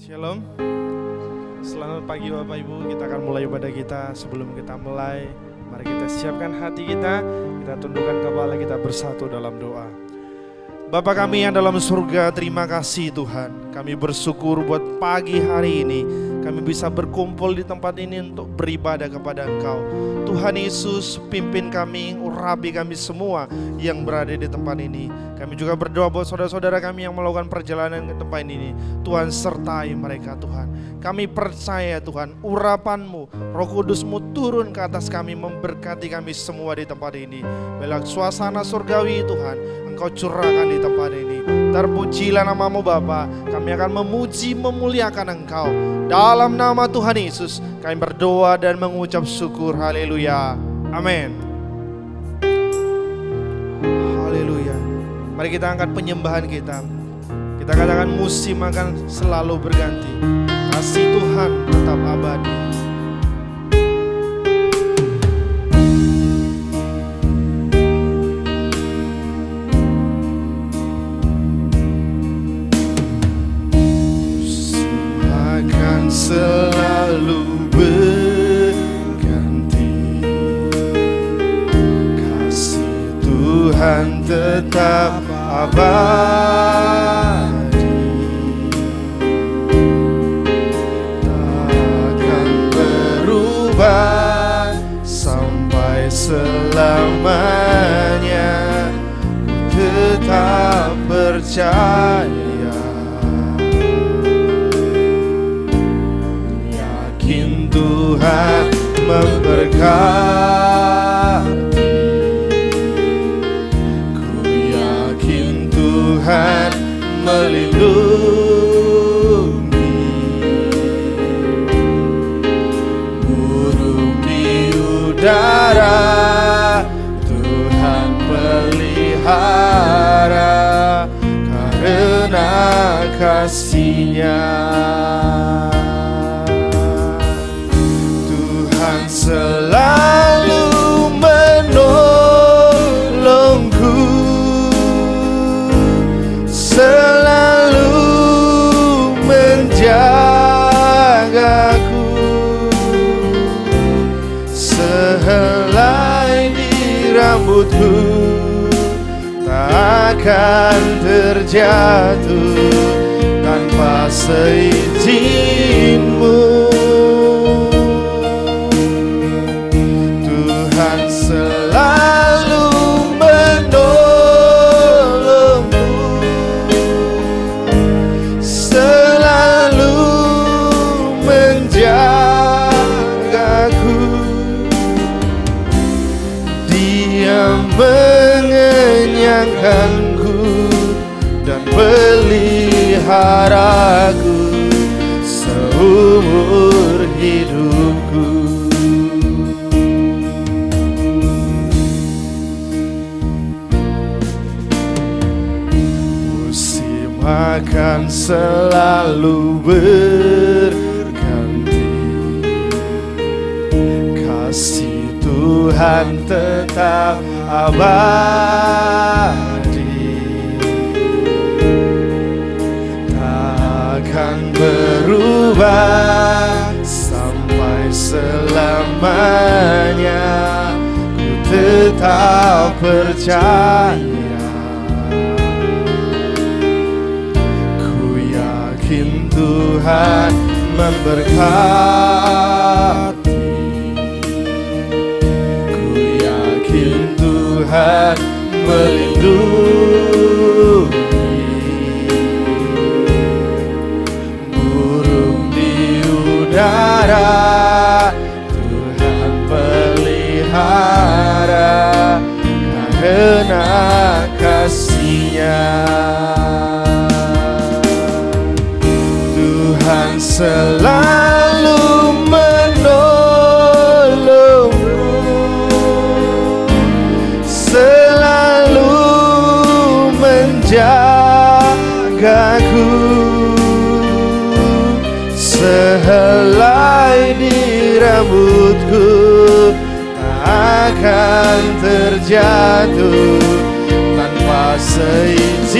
Shalom. Selamat pagi Bapak Ibu. Kita akan mulai ibadah kita. Sebelum kita mulai, mari kita siapkan hati kita. Kita tundukkan kepala, kita bersatu dalam doa. Bapa kami yang dalam surga, terima kasih Tuhan. Kami bersyukur buat pagi hari ini kami bisa berkumpul di tempat ini untuk beribadah kepada Engkau. Tuhan Yesus, pimpin kami, urapi kami semua yang berada di tempat ini. Kami juga berdoa buat saudara-saudara kami yang melakukan perjalanan ke tempat ini. Tuhan sertai mereka Tuhan. Kami percaya Tuhan, urapan-Mu, Roh Kudus-Mu turun ke atas kami, memberkati kami semua di tempat ini. Biarlah suasana surgawi Tuhan Engkau curahkan di tempat ini. Terpujilah nama-Mu Bapa. Kami akan memuji, memuliakan Engkau. Dalam nama Tuhan Yesus kami berdoa dan mengucap syukur. Haleluya. Amin. Haleluya. Mari kita angkat penyembahan kita. Kita katakan musim akan selalu berganti. Kasih Tuhan tetap abadi. Selalu berganti, kasih Tuhan tetap abadi, takkan berubah sampai selamanya. Ku tetap percaya, Tuhan memberkati. Ku yakin Tuhan melindungi. Burung di udara Tuhan pelihara karena kasih-Nya. Selalu menolongku, selalu menjagaku. Sehelai di rambutku takkan terjatuh tanpa seizin-Mu. Selalu menolongku, selalu menjagaku. Dia mengenyangkanku dan peliharaku seumur hidupku. Akan selalu berganti, kasih Tuhan tetap abadi, takkan berubah sampai selamanya. Ku tetap percaya, Tuhan memberkati. Ku yakin Tuhan melindungi. Burung di udara Tuhan pelihara karena kasih-Nya. Tuhan selalu menolongku, selalu menjagaku. Sehelai di rambutku takkan terjatuh tanpa seizin-Mu.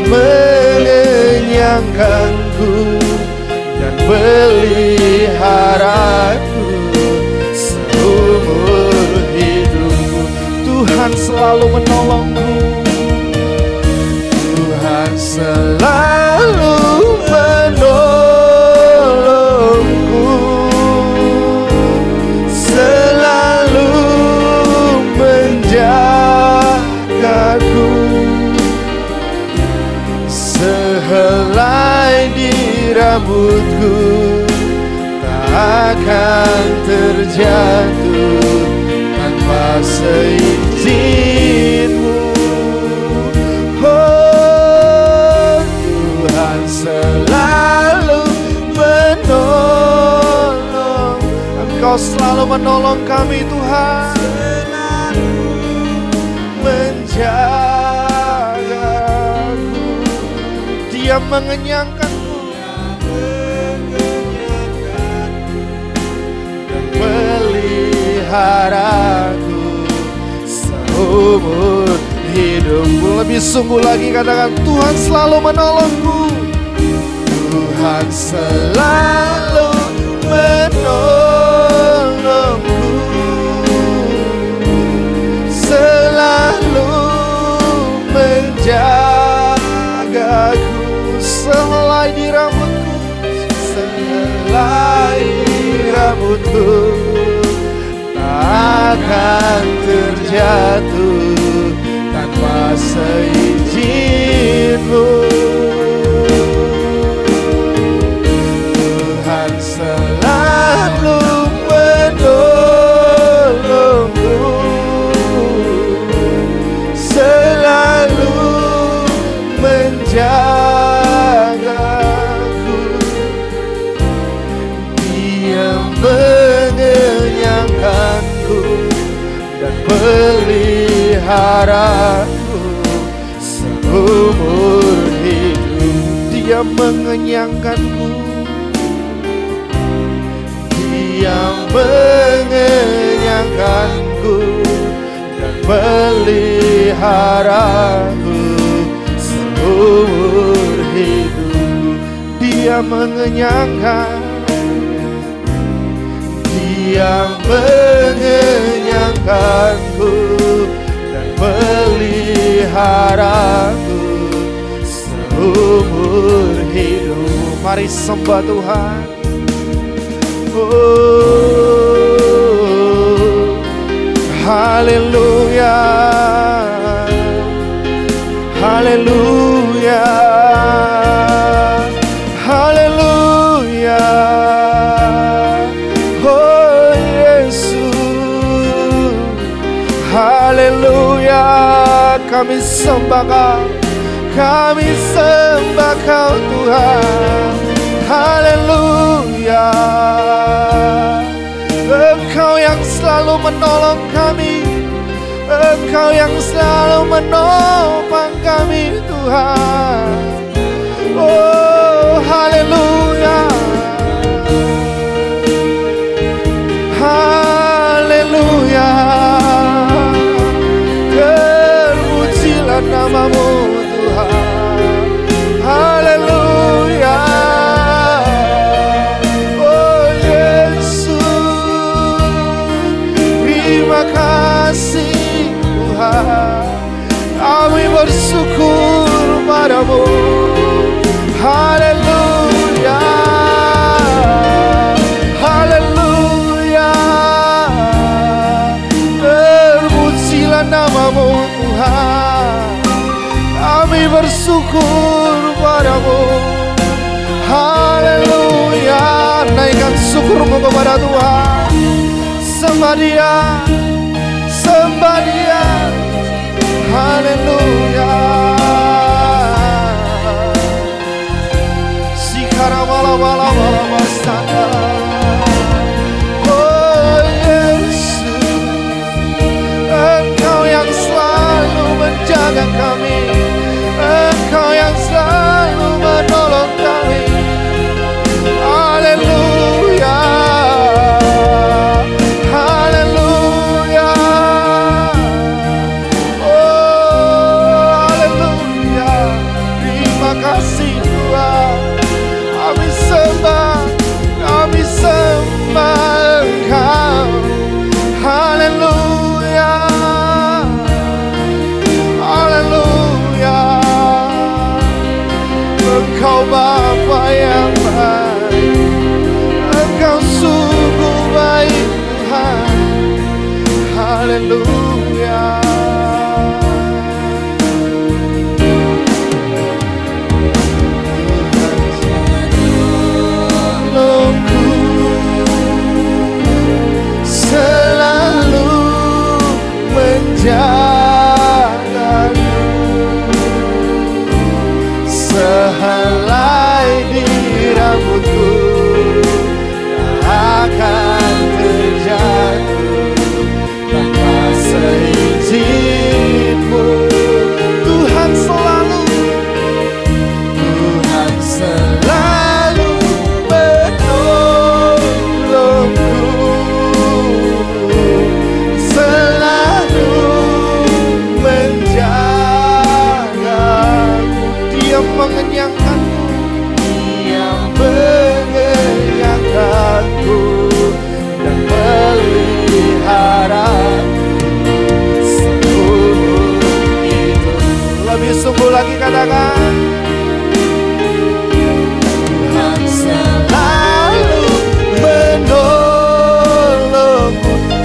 mengenyangkanku dan peliharaku seumur hidupku. Tuhan selalu menolongku, Tuhan selalu menolongku, selalu menjagaku. Sehelai di rambutku tak akan terjatuh tanpa seizinmu. Oh, Tuhan selalu menolong. Engkau selalu menolong kami, Tuhan, menjagaku. Dia mengenyangkanku dan peliharaku seumur hidupku. Lebih sungguh lagi katakan, Tuhan selalu menolongku, Tuhan selalu menolongku, selalu menjagaku. Sehelai di rambutku, sehelai di rambutku tak akan terjatuh tanpa seizinmu. Tuhan selalu menolongku, selalu menjagaku. Dia mengenyangkanku dan peliharaku seumur hidup. Dia mengenyangkanku, Dia mengenyangkanku dan peliharaku seumur hidup. Dia mengenyangkan, Dia mengenyangkanku dan peliharaku seumur hidup. Mari sembah Tuhan. Oh, haleluya, haleluya, haleluya. Oh Yesus, haleluya. Kami sembah Kau, kami sembah Kau Tuhan. Haleluya. Engkau yang selalu menolong kami, Engkau yang selalu menopang kami Tuhan. Oh haleluya, haleluya. Terpujilah nama-Mu Tuhan. Haleluya. Oh Yesus, terima kasih Tuhan. Kami bersyukur padamu. Haleluya, haleluya. Terpujilah nama-Mu Tuhan. Kami bersyukur padamu. Haleluya. Naikkan syukurmu kepada Tuhan. Sembah Dia, sembah Dia. Haleluya. Sikara-mala-mala-mala-mala-mala. Oh Yesus, Engkau yang selalu menjaga kami, Engkau yang selalu menolong kami. Haleluya, haleluya. Oh haleluya.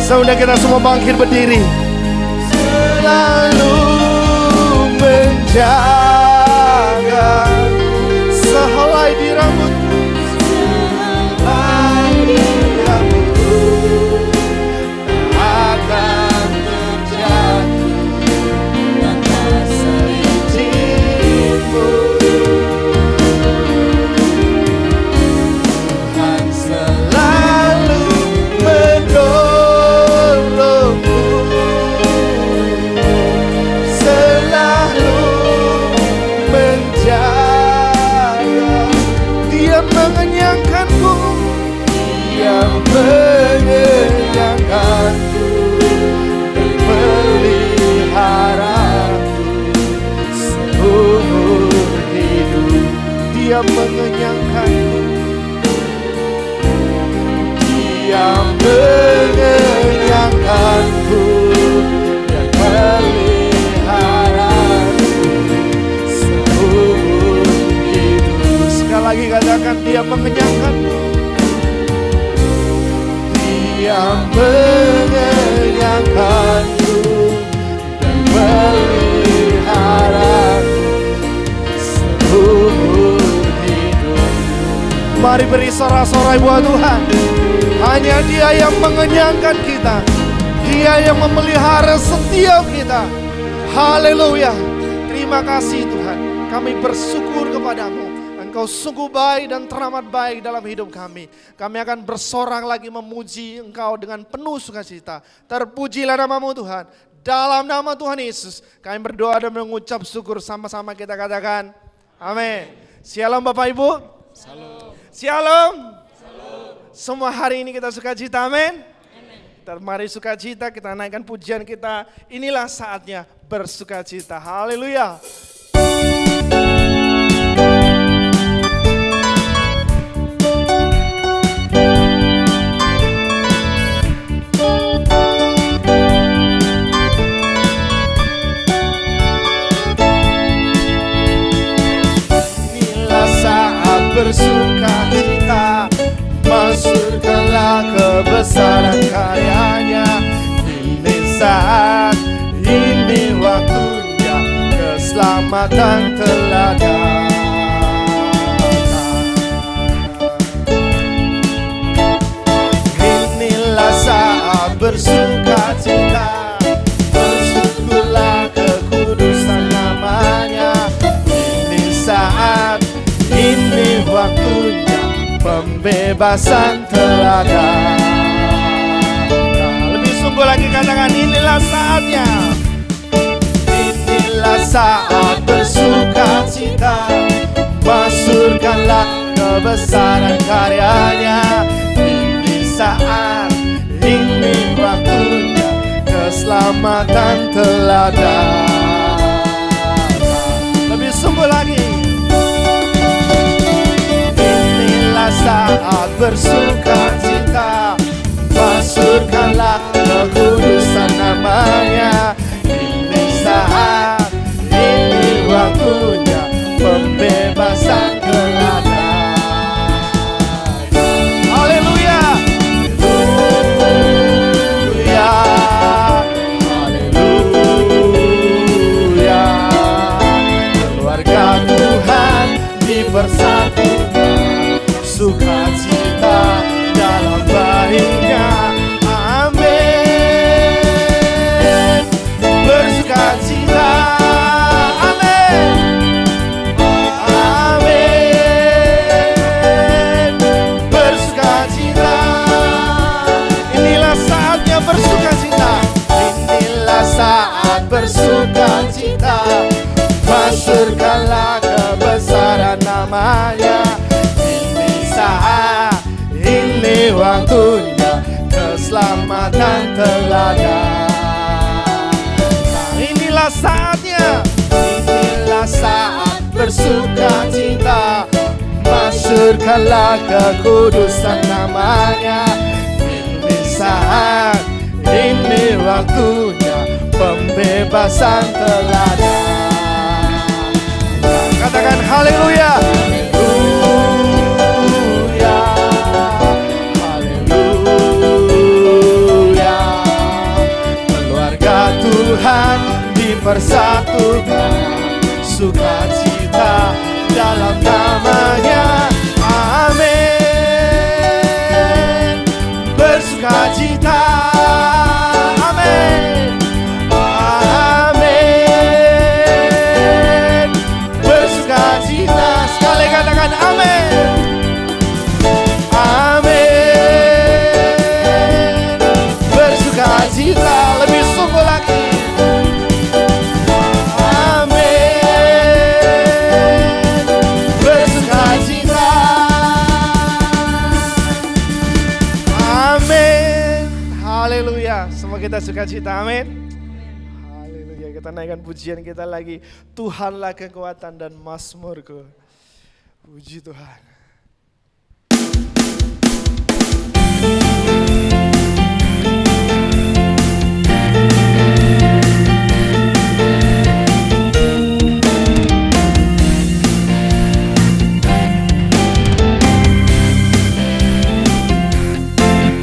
Semoga kita semua bangkit berdiri. Selalu menjaga sehelai di rambutku, sehelai di rambutku akan terjatuh tanpa seizinmu. Tuhan selalu menolongku, selalu menjaga. Dia mengenyangkanku, Dia mengenyangkanku dan meliharaku seumur hidup. Dia mengenyangkanku, Dia mengenyangkanku dan meliharaku seumur hidup. Sekali lagi katakan, Dia mengenyangkanku, Dia mengenyangkanku dan meliharaku seumur hidup. Mari beri sorak-sorai buat Tuhan. Hanya Dia yang mengenyangkan kita, Dia yang memelihara setiap kita. Haleluya. Terima kasih Tuhan, kami bersyukur kepadamu. Engkau sungguh baik dan teramat baik dalam hidup kami. Kami akan bersorak lagi memuji Engkau dengan penuh sukacita. Terpujilah namamu Tuhan. Dalam nama Tuhan Yesus kami berdoa dan mengucap syukur. Sama-sama kita katakan amin. Shalom Bapak Ibu. Shalom. Shalom. Semua hari ini kita sukacita, amin. Mari sukacita, kita naikkan pujian kita. Inilah saatnya bersukacita. Haleluya. Inilah saat bersukacita, masyurkanlah kebesaran karya-Nya. Ini saat, ini waktunya, keselamatan telah datang. Inilah saat bersukacita, bersyukurlah kekudusan namanya. Ini saat, ini waktunya, pembebasan telah datang. Lebih sungguh lagi katakan, inilah saatnya. Inilah saat bersukacita, masyurkanlah kebesaran karya-Nya. Ini saat, ini waktunya, keselamatan telah datang. Lebih sungguh lagi. Saat bersukacita, masyurkanlah kekudusan namanya. Ini saat, ini waktunya, pembebasan telah datang. Haleluya, haleluya, haleluya. Keluarga Tuhan dipersatukan, sukacita dalam baiknya, amin. Bersukacita, amin, amin. Bersukacita, inilah saatnya bersukacita. Inilah saat bersukacita, masyurkanlah kebesaran namanya. Ini waktunya, keselamatan telah datang. Inilah saatnya, inilah saat bersukacita, masyurkanlah kekudusan namanya. Ini saat, ini waktunya, pembebasan telah datang. Katakan haleluya. Haleluya, haleluya. Haleluya. Semua kita sukacita, amin. Haleluya. Kita naikkan pujian kita lagi. Tuhanlah kekuatan dan mazmurku. Puji Tuhan.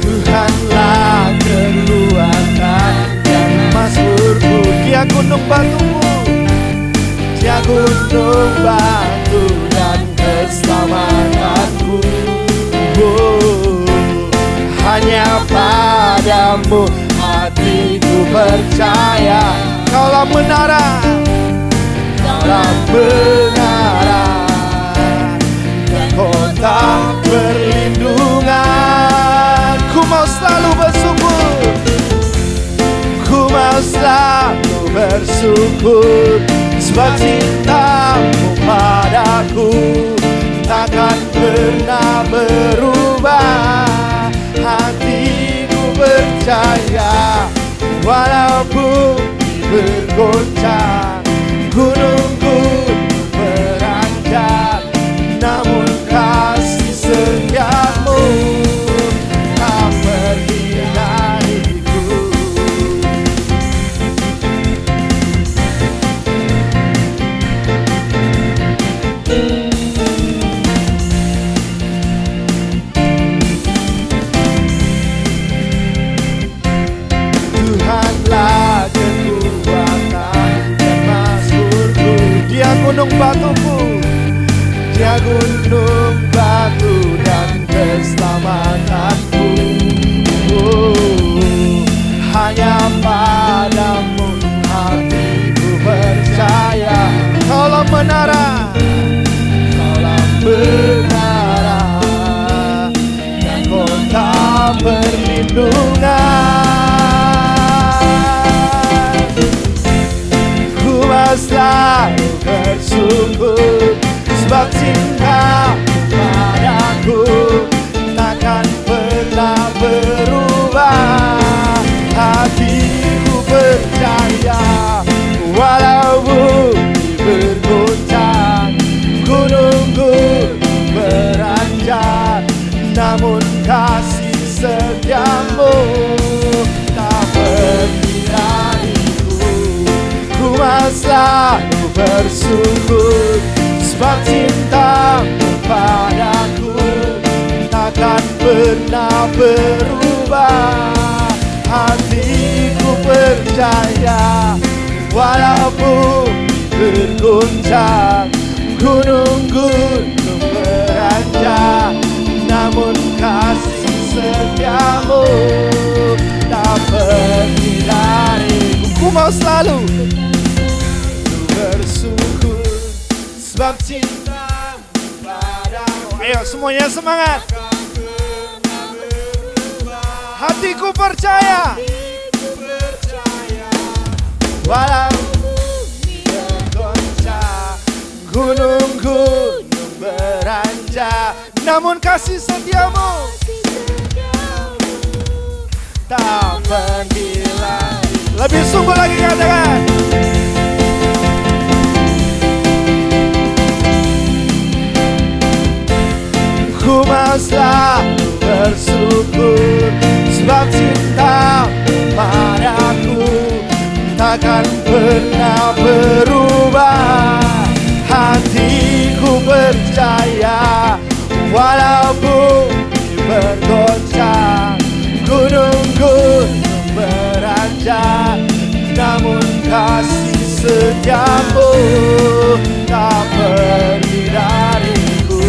Tuhanlah kekuatan dan mazmurku. Dia gunung batuku, dia gunung batu dan keselamatanku. Hanya padamu hatiku percaya. Kaulah menara, kaulah menara dan kota perlindungan. Ku mau selalu bersyukur, ku mau selalu bersyukur, sebab cintamu padaku takkan pernah berubah. Hatiku percaya, walaupun bergoncang, gunung-gunung beranjak, namun kasih setiamu tak pergi dariku. Tuhanlah kekuatan dan mazmurku. Dia gunung batuku, dia gunung batu dan keselamatanku. Hanya padamu hatiku percaya. Kaulah menara, kaulah menara dan kota perlindungan. Ku mau selalu bersyukur, sebab cinta padaku takkan pernah berubah. Hatiku percaya, walau bumi bergoncang, gunung-gunung beranjak, namun kasih setiamu tak pergi dariku. Ku mau selalu bersyukur, sebab cintamu padaku takkan pernah berubah. Hatiku percaya, walaupun bergoncang, gunung-gunung beranjak, namun kasih setiamu tak pergi dariku. Ku mau selalu bersyukur, sebab cintamu padaku. Ayo semuanya semangat. Hatiku percaya, walau bergoncang, gunung-gunung beranjak, namun kasih setiamu tak pergi lagi. Lebih sungguh lagi katakan. Ku mau selalu bersyukur, sebab cinta padaku takkan pernah berubah. Hatiku percaya, walaupun bergoncang, gunung-gunung beranjak, namun kasih setiamu tak pergi dariku.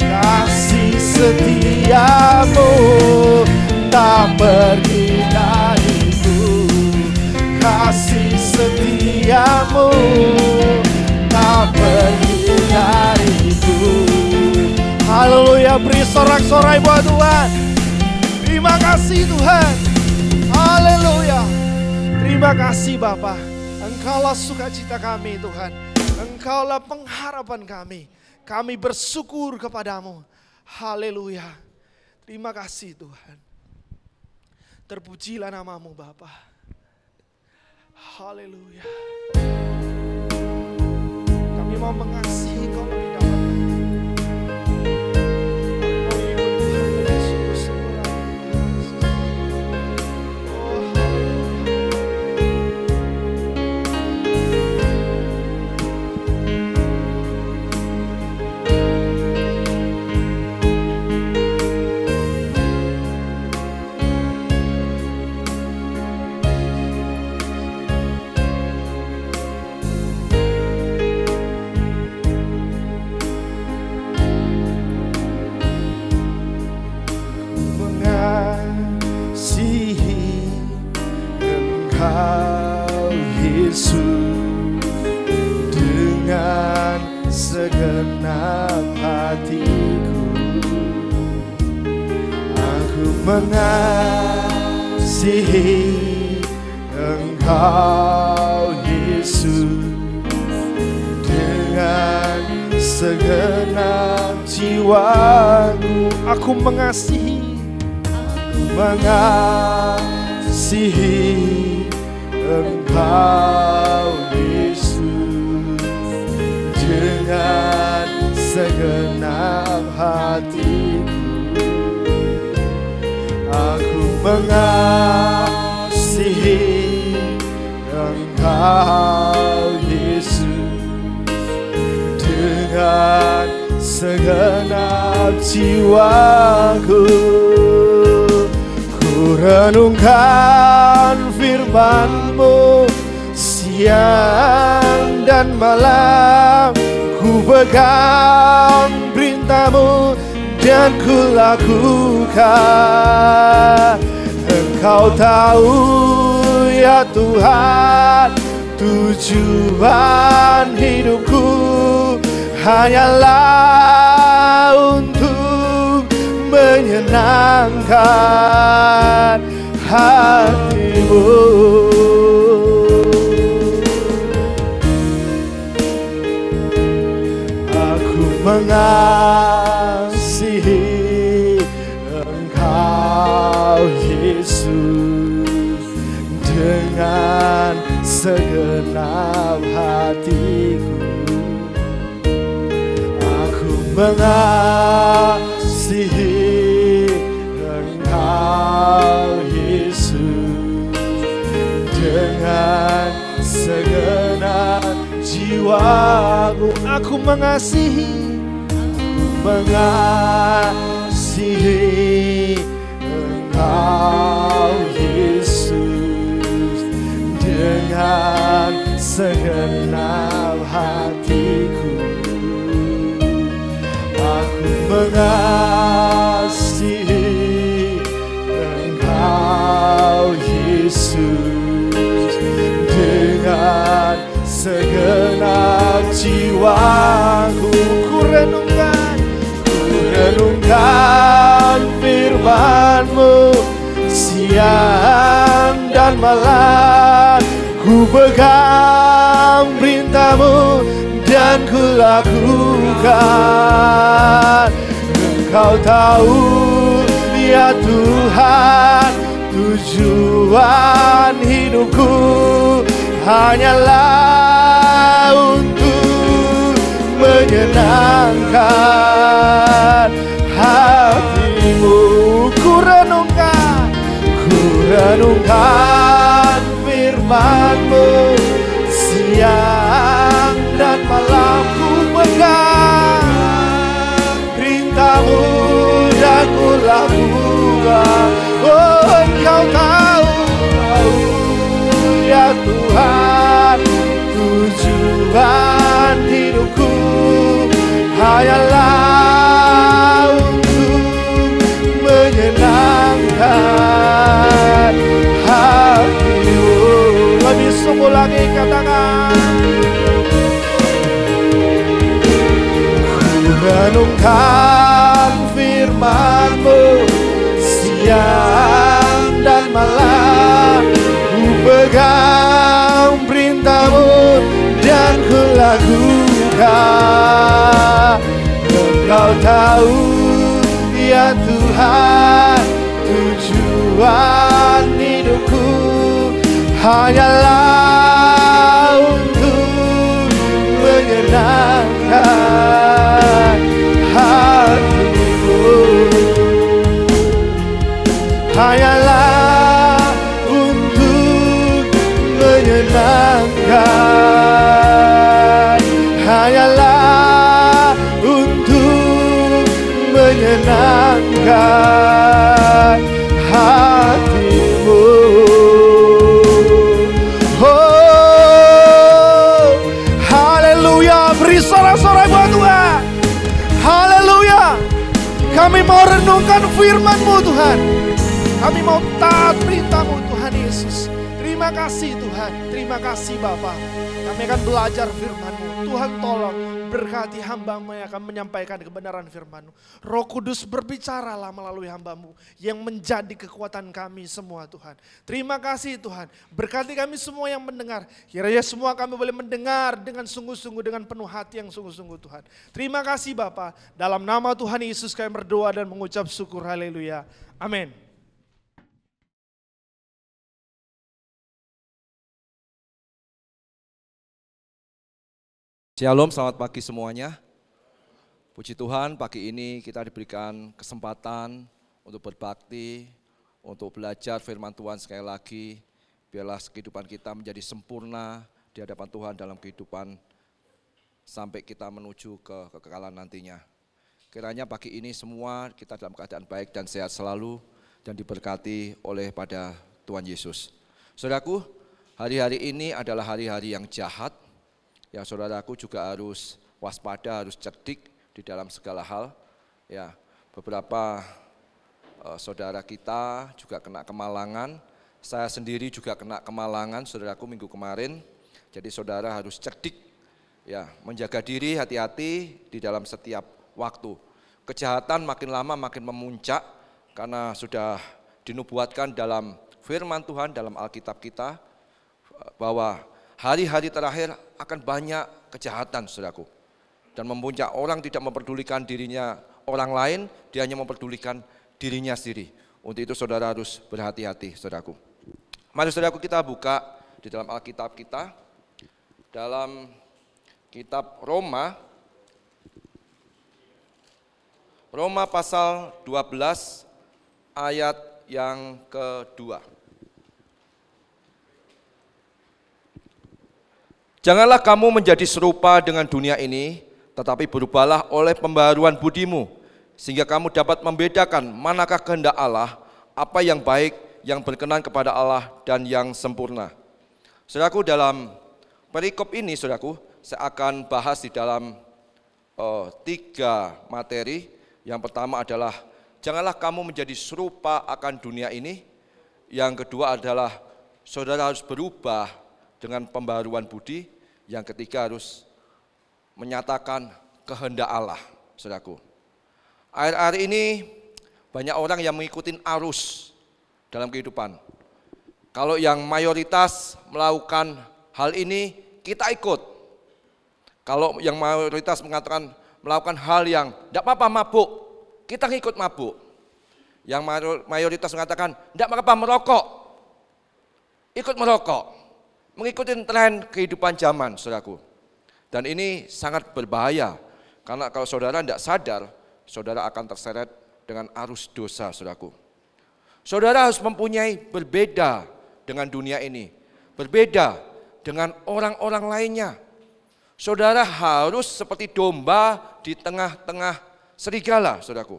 Kasih setiamu tak pergi dariku. Kasih setiamu tak pergi dariku. Haleluya, beri sorak-sorai buat Tuhan. Terima kasih Tuhan. Haleluya. Terima kasih Bapa. Engkaulah sukacita kami Tuhan. Engkaulah pengharapan kami. Kami bersyukur kepadamu. Haleluya. Terima kasih Tuhan. Terpujilah nama-Mu Bapa. Haleluya. Kami mau mengasihi Engkau lebih dalam. segenap hatiku. Aku mengasihi Engkau Yesus dengan segenap jiwaku. Aku mengasihi Engkau Yesus dengan segenap hatiku. Aku mengasihi Engkau Yesus dengan segenap jiwaku. Ku renungkan firman-Mu siang dan malam, ku pegang perintah-Mu dan ku lakukan. Engkau tahu ya Tuhan, tujuan hidupku hanyalah untuk menyenangkan hati-Mu. Aku mengasihi Engkau Yesus dengan segenap hatiku. Aku mengasihi Engkau Yesus dengan segenap jiwaku. Aku mengasihi Engkau Yesus dengan segenap hatiku. Aku mengasihi Engkau Yesus dengan segenap jiwaku. Ku renungkan firman-Mu siang dan malam, ku pegang perintah-Mu dan ku lakukan. Engkau tahu ya Tuhan, tujuan hidupku hanyalah untuk menyenangkan hati-Mu. Ku renungkan firman-Mu siang dan malam, ku pegang perintah-Mu dan ku lakukan. Oh, Engkau tahu ya Tuhan, tujuan hidupku hanyalah untuk menyenangkan hati-Mu. Lebih sungguh lagi katakan, ku renungkan firman-Mu siang dan malam, ku pegang perintah-Mu dan ku lakukan. Engkau tahu ya Tuhan, tujuan hanyalah untuk menyenangkan hatimu, hanyalah untuk menyenangkan, hanyalah untuk menyenangkan hatimu. Oh, haleluya. Beri sorak-sorai buat Tuhan. Haleluya. Kami mau renungkan firman-Mu Tuhan. Kami mau taat perintah-Mu Tuhan Yesus. Terima kasih Tuhan. Terima kasih Bapa. Kami akan belajar firman-Mu. Tuhan tolong berkati hamba-Mu yang akan menyampaikan kebenaran firman-Mu. Roh Kudus berbicaralah melalui hamba-Mu yang menjadi kekuatan kami semua Tuhan. Terima kasih Tuhan. Berkati kami semua yang mendengar. Kiranya semua kami boleh mendengar dengan sungguh-sungguh, dengan penuh hati yang sungguh-sungguh Tuhan. Terima kasih Bapa. Dalam nama Tuhan Yesus kami berdoa dan mengucap syukur. Haleluya. Amin. Shalom, selamat pagi semuanya. Puji Tuhan, pagi ini kita diberikan kesempatan untuk berbakti, untuk belajar firman Tuhan sekali lagi. Biarlah kehidupan kita menjadi sempurna di hadapan Tuhan dalam kehidupan sampai kita menuju ke kekekalan nantinya. Kiranya pagi ini semua kita dalam keadaan baik dan sehat selalu dan diberkati oleh pada Tuhan Yesus. Saudaraku, hari-hari ini adalah hari-hari yang jahat. Ya, saudaraku juga harus waspada, harus cerdik di dalam segala hal. Ya, beberapa saudara kita juga kena kemalangan. Saya sendiri juga kena kemalangan, saudaraku, minggu kemarin. Jadi saudara harus cerdik, ya, menjaga diri, hati-hati di dalam setiap waktu. Kejahatan makin lama makin memuncak karena sudah dinubuatkan dalam firman Tuhan dalam Alkitab kita bahwa hari-hari terakhir akan banyak kejahatan, saudaraku. Dan memuncak, orang tidak memperdulikan dirinya orang lain, dia hanya memperdulikan dirinya sendiri. Untuk itu saudara harus berhati-hati, saudaraku. Mari saudaraku kita buka di dalam Alkitab kita, dalam kitab Roma pasal 12 ayat yang kedua. Janganlah kamu menjadi serupa dengan dunia ini, tetapi berubahlah oleh pembaharuan budimu, sehingga kamu dapat membedakan manakah kehendak Allah, apa yang baik, yang berkenan kepada Allah, dan yang sempurna. Saudaraku, dalam perikop ini, saudaraku, saya akan bahas di dalam 3 materi. Yang pertama adalah, janganlah kamu menjadi serupa akan dunia ini. Yang kedua adalah, saudara harus berubah dengan pembaharuan budi. Yang ketiga harus menyatakan kehendak Allah, saudaraku. Akhir-akhir ini banyak orang yang mengikuti arus dalam kehidupan. Kalau yang mayoritas melakukan hal ini, kita ikut. Kalau yang mayoritas melakukan hal yang tidak apa-apa mabuk, kita ikut mabuk. Yang mayoritas mengatakan tidak apa-apa merokok, ikut merokok. Mengikuti tren kehidupan zaman, saudaraku. Dan ini sangat berbahaya, karena kalau saudara tidak sadar, saudara akan terseret dengan arus dosa, saudaraku. Saudara harus mempunyai berbeda dengan dunia ini, berbeda dengan orang-orang lainnya. Saudara harus seperti domba di tengah-tengah serigala, saudaraku.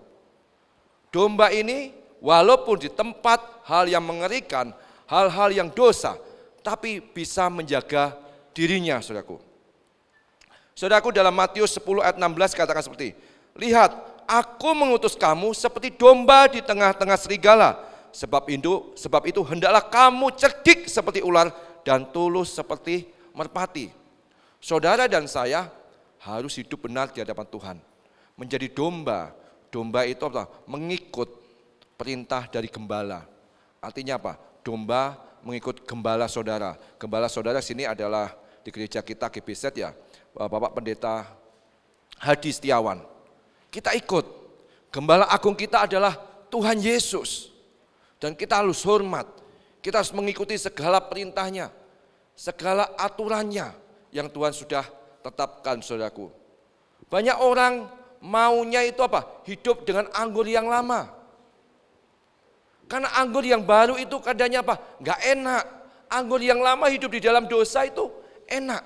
Domba ini walaupun di tempat hal yang mengerikan, hal-hal yang dosa, tapi bisa menjaga dirinya, saudaraku. Saudaraku, dalam Matius 10 ayat 16 katakan seperti, lihat, aku mengutus kamu seperti domba di tengah-tengah serigala. Sebab itu hendaklah kamu cerdik seperti ular dan tulus seperti merpati. Saudara dan saya harus hidup benar di hadapan Tuhan. Menjadi domba. Domba itu apa? Mengikut perintah dari gembala. Artinya apa? Domba mengikut gembala saudara. Gembala saudara sini adalah di gereja kita GBZ, ya, Bapak Pendeta Hadi Setiawan. Kita ikut. Gembala agung kita adalah Tuhan Yesus. Dan kita harus hormat. Kita harus mengikuti segala perintahnya, segala aturannya yang Tuhan sudah tetapkan, saudaraku. Banyak orang maunya itu apa? Hidup dengan anggur yang lama. Karena anggur yang baru itu kadangnya apa? Enggak enak. Anggur yang lama hidup di dalam dosa itu enak.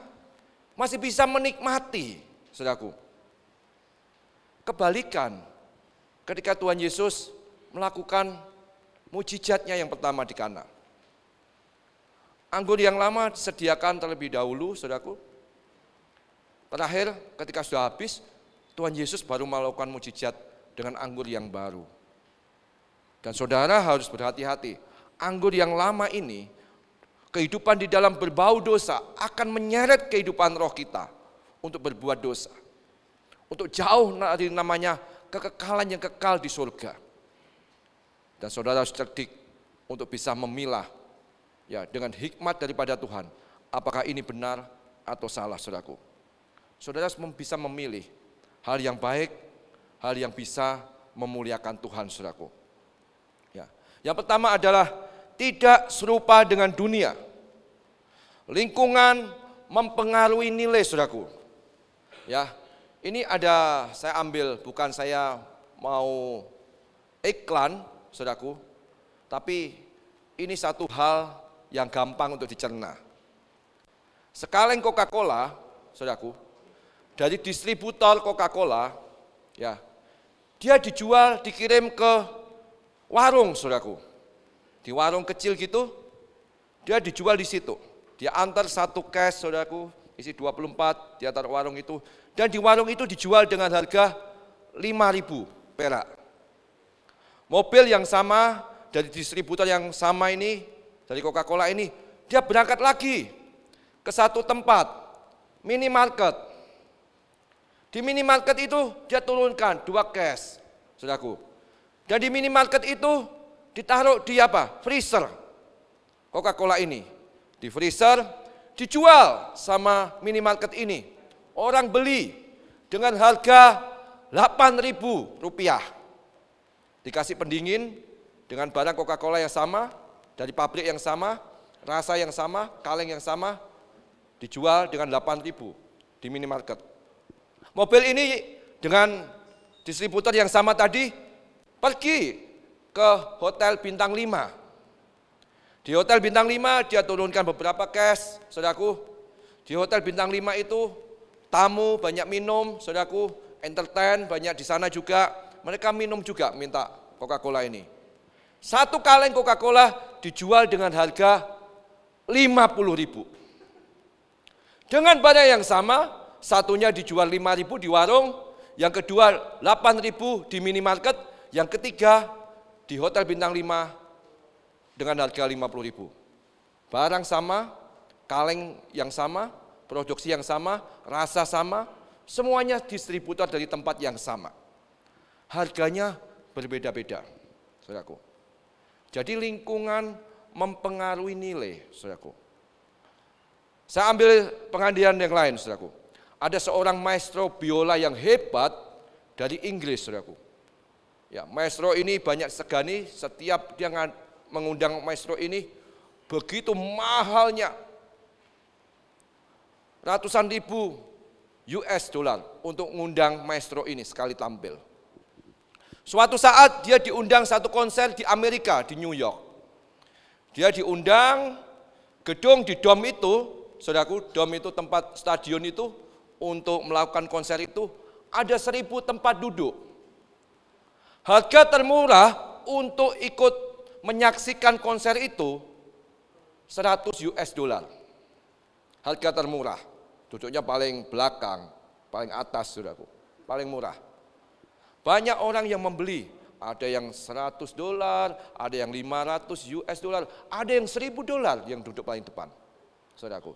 Masih bisa menikmati, saudaraku. Kebalikan, ketika Tuhan Yesus melakukan mujizatnya yang pertama di Kana. Anggur yang lama disediakan terlebih dahulu, saudaraku. Terakhir ketika sudah habis, Tuhan Yesus baru melakukan mujizat dengan anggur yang baru. Dan saudara harus berhati-hati, anggur yang lama ini, kehidupan di dalam berbau dosa akan menyeret kehidupan roh kita untuk berbuat dosa. Untuk jauh dari namanya kekekalan yang kekal di surga. Dan saudara harus cerdik untuk bisa memilah ya dengan hikmat daripada Tuhan, apakah ini benar atau salah, saudaraku. Saudara bisa memilih hal yang baik, hal yang bisa memuliakan Tuhan, saudaraku. Ya. Yang pertama adalah tidak serupa dengan dunia. Lingkungan mempengaruhi nilai, saudaraku. Ya, ini ada saya ambil, bukan saya mau iklan, saudaraku, tapi ini satu hal yang gampang untuk dicerna. Sekaleng Coca-Cola, saudaraku, dari distributor Coca-Cola, ya, dia dijual, dikirim ke warung, saudaraku. Di warung kecil gitu, dia dijual di situ. Dia antar satu cash, saudaraku, isi 24, dia taruh warung itu. Dan di warung itu dijual dengan harga 5.000 perak. Mobil yang sama, dari distributor yang sama ini, dari Coca-Cola ini, dia berangkat lagi ke satu tempat, minimarket. Di minimarket itu dia turunkan 2 cash, saudaraku. Dan di minimarket itu ditaruh di apa? Freezer. Coca-Cola ini di freezer dijual sama minimarket ini. Orang beli dengan harga 8.000 rupiah. Dikasih pendingin dengan barang Coca-Cola yang sama, dari pabrik yang sama, rasa yang sama, kaleng yang sama, dijual dengan 8.000 di minimarket. Mobil ini dengan distributor yang sama tadi pergi ke hotel bintang 5. Di hotel bintang 5 dia turunkan beberapa cash, saudaraku. Di hotel bintang 5 itu tamu banyak minum, saudaraku, entertain banyak di sana juga. Mereka minum juga, minta Coca-Cola ini. Satu kaleng Coca-Cola dijual dengan harga 50.000. Dengan barang yang sama, satunya dijual 5.000 di warung, yang kedua 8.000 di minimarket, yang ketiga di hotel bintang 5 dengan harga 50.000. Barang sama, kaleng yang sama, produksi yang sama, rasa sama, semuanya distributor dari tempat yang sama. Harganya berbeda-beda, saudaraku. Jadi lingkungan mempengaruhi nilai, saudaraku. Saya ambil pengadilan yang lain, saudaraku. Ada seorang maestro biola yang hebat dari Inggris, saudaraku. Ya, maestro ini banyak segani, setiap dia mengundang maestro ini begitu mahalnya. Ratusan ribu US dollar untuk mengundang maestro ini sekali tampil. Suatu saat dia diundang satu konser di Amerika, di New York. Dia diundang, gedung di dom itu, saudaraku, dom itu tempat stadion itu, untuk melakukan konser itu, ada 1.000 tempat duduk. Harga termurah untuk ikut menyaksikan konser itu, 100 US dollar. Harga termurah, duduknya paling belakang, paling atas, saudaraku, paling murah. Banyak orang yang membeli, ada yang 100 dolar, ada yang 500 US dollar, ada yang 1.000 dolar yang duduk paling depan, saudaraku.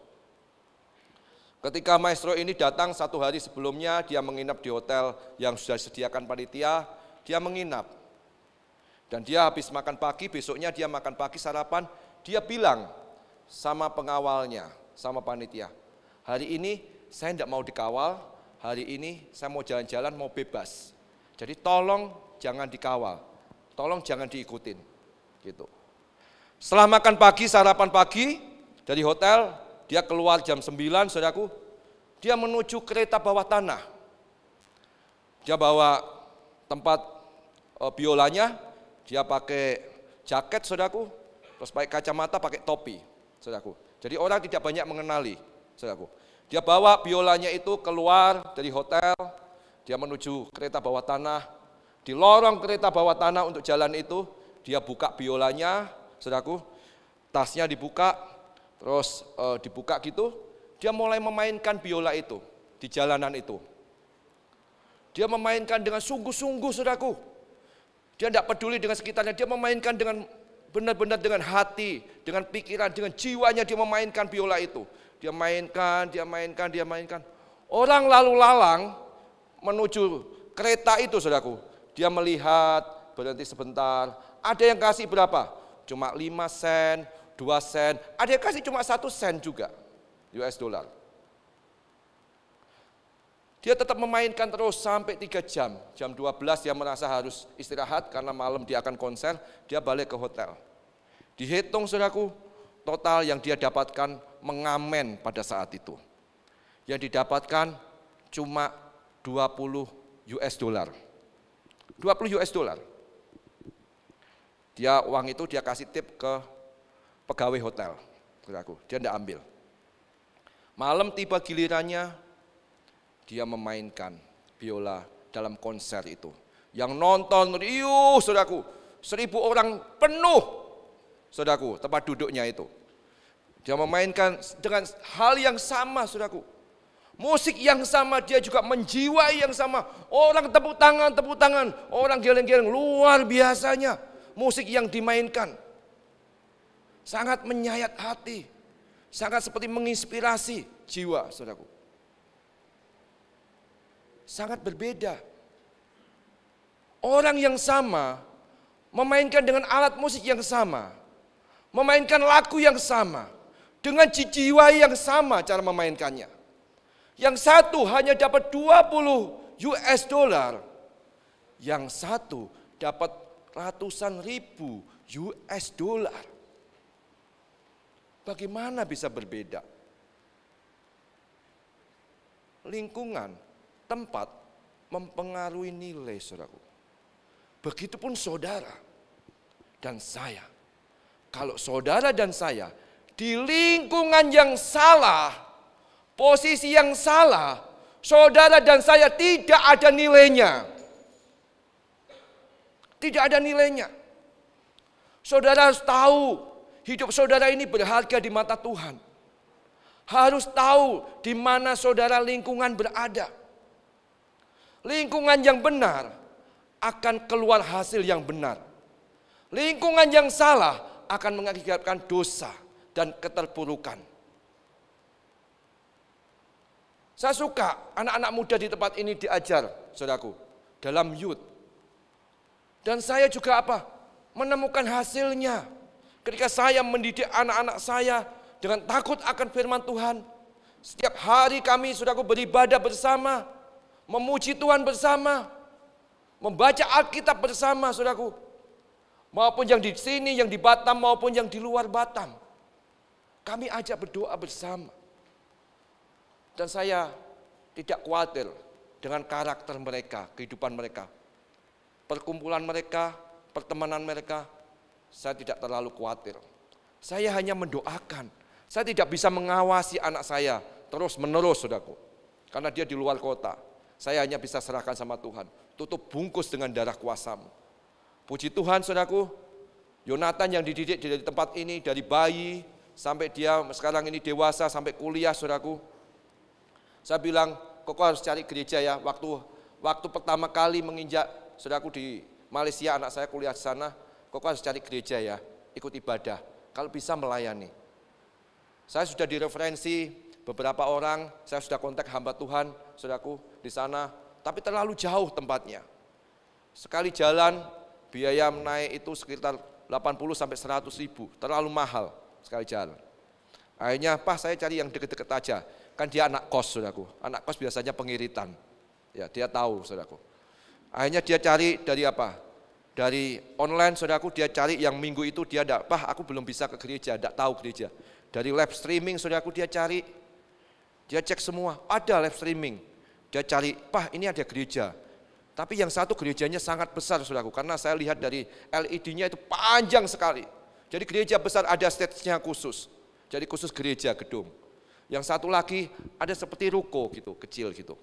Ketika maestro ini datang satu hari sebelumnya, dia menginap di hotel yang sudah disediakan panitia, dia menginap. Dan dia habis makan pagi, besoknya dia makan pagi sarapan, dia bilang sama pengawalnya, sama panitia, hari ini saya tidak mau dikawal, hari ini saya mau jalan-jalan, mau bebas. Jadi tolong jangan dikawal, tolong jangan diikutin, gitu. Setelah makan pagi, sarapan pagi dari hotel, dia keluar jam 9, saudaraku. Dia menuju kereta bawah tanah. Dia bawa tempat biolanya, dia pakai jaket, saudaraku, terus pakai kacamata, pakai topi, saudaraku. Jadi orang tidak banyak mengenali, saudaraku. Dia bawa biolanya itu keluar dari hotel, dia menuju kereta bawah tanah. Di lorong kereta bawah tanah untuk jalan itu, dia buka biolanya, saudaraku, tasnya dibuka, terus dibuka gitu, dia mulai memainkan biola itu di jalanan itu. Dia memainkan dengan sungguh-sungguh, saudaraku. Dia tidak peduli dengan sekitarnya, dia memainkan dengan benar-benar dengan hati, dengan pikiran, dengan jiwanya dia memainkan biola itu. Dia mainkan, dia mainkan, dia mainkan. Orang lalu lalang menuju kereta itu, saudaraku. Dia melihat, berhenti sebentar. Ada yang kasih berapa? Cuma 5 sen, 2 sen, ada yang kasih cuma 1 sen juga, US dollar. Dia tetap memainkan terus sampai 3 jam. Jam 12 dia merasa harus istirahat karena malam dia akan konser, dia balik ke hotel. Dihitung, saudaraku, total yang dia dapatkan mengamen pada saat itu. Yang didapatkan cuma 20 US dollar. 20 US dollar. Dia uang itu dia kasih tip ke pegawai hotel, saudaraku. Dia tidak ambil. Malam tiba gilirannya, dia memainkan biola dalam konser itu. Yang nonton riuh, saudaraku, 1000 orang penuh, saudaraku, tempat duduknya itu. Dia memainkan dengan hal yang sama, saudaraku. Musik yang sama, dia juga menjiwai yang sama. Orang tepuk tangan, orang geleng-geleng, luar biasanya. Musik yang dimainkan sangat menyayat hati, sangat seperti menginspirasi jiwa, saudaraku. Sangat berbeda. Orang yang sama memainkan dengan alat musik yang sama, memainkan lagu yang sama, dengan jiwa yang sama cara memainkannya. Yang satu hanya dapat 20 US dollar, yang satu dapat ratusan ribu US dollar. Bagaimana bisa berbeda? Lingkungan, tempat mempengaruhi nilai, saudaraku. Begitupun saudara dan saya. Kalau saudara dan saya di lingkungan yang salah, posisi yang salah, saudara dan saya tidak ada nilainya. Tidak ada nilainya. Saudara harus tahu hidup saudara ini berharga di mata Tuhan. Harus tahu di mana saudara lingkungan berada. Lingkungan yang benar akan keluar hasil yang benar. Lingkungan yang salah akan mengakibatkan dosa dan keterpurukan. Saya suka anak-anak muda di tempat ini diajar, saudaraku, dalam youth. Dan saya juga menemukan hasilnya. Ketika saya mendidik anak-anak saya dengan takut akan firman Tuhan. Setiap hari kami, saudaraku, beribadah bersama, memuji Tuhan bersama, membaca Alkitab bersama, saudaraku. Maupun yang di sini, yang di Batam, maupun yang di luar Batam. Kami ajak berdoa bersama. Dan saya tidak khawatir dengan karakter mereka, kehidupan mereka. Perkumpulan mereka, pertemanan mereka, saya tidak terlalu khawatir. Saya hanya mendoakan. Saya tidak bisa mengawasi anak saya terus-menerus, saudaraku. Karena dia di luar kota. Saya hanya bisa serahkan sama Tuhan. Tutup bungkus dengan darah kuasa-Mu. Puji Tuhan, saudaraku. Yonatan yang dididik dari tempat ini, dari bayi sampai dia sekarang ini dewasa, sampai kuliah, saudaraku. Saya bilang, kok harus cari gereja ya. Waktu pertama kali menginjak, saudaraku, di Malaysia, anak saya kuliah di sana, kok harus cari gereja ya, ikut ibadah, kalau bisa melayani. Saya sudah direferensi beberapa orang, saya sudah kontak hamba Tuhan, saudaraku, di sana, tapi terlalu jauh tempatnya. Sekali jalan, biaya naik itu sekitar 80 sampai 100 ribu, terlalu mahal sekali jalan. Akhirnya, Pak, saya cari yang deket-deket aja, kan dia anak kos, saudaraku. Anak kos biasanya pengiritan, ya dia tahu, saudaraku. Akhirnya dia cari dari Dari online saudaraku dia cari yang minggu itu dia enggak, Pak aku belum bisa ke gereja, enggak tahu gereja. Dari live streaming saudaraku dia cari, dia cek semua, ada live streaming. Dia cari, Pak ini ada gereja. Tapi yang satu gerejanya sangat besar saudaraku, karena saya lihat dari LED-nya itu panjang sekali. Jadi gereja besar ada stage-nya khusus, jadi khusus gereja gedung. Yang satu lagi ada seperti ruko gitu, kecil gitu.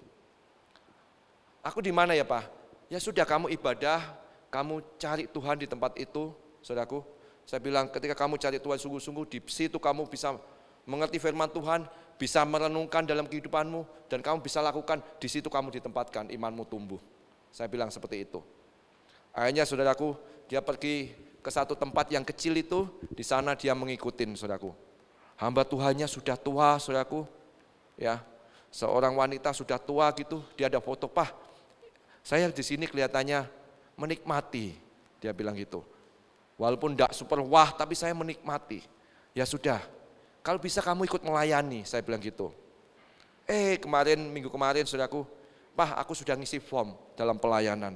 Aku di mana ya Pak? Ya sudah kamu ibadah, kamu cari Tuhan di tempat itu saudaraku. Saya bilang ketika kamu cari Tuhan sungguh-sungguh, di situ kamu bisa mengerti firman Tuhan, bisa merenungkan dalam kehidupanmu, dan kamu bisa lakukan, di situ kamu ditempatkan, imanmu tumbuh. Saya bilang seperti itu. Akhirnya saudaraku, dia pergi ke satu tempat yang kecil itu, di sana dia mengikutin saudaraku. Hamba Tuhannya sudah tua saudaraku, ya, seorang wanita sudah tua gitu, dia ada foto, Pak, saya di sini kelihatannya menikmati, dia bilang gitu. Walaupun tidak super wah, tapi saya menikmati. Ya sudah, kalau bisa kamu ikut melayani, saya bilang gitu. Minggu kemarin saudaraku, Pak aku sudah ngisi form dalam pelayanan.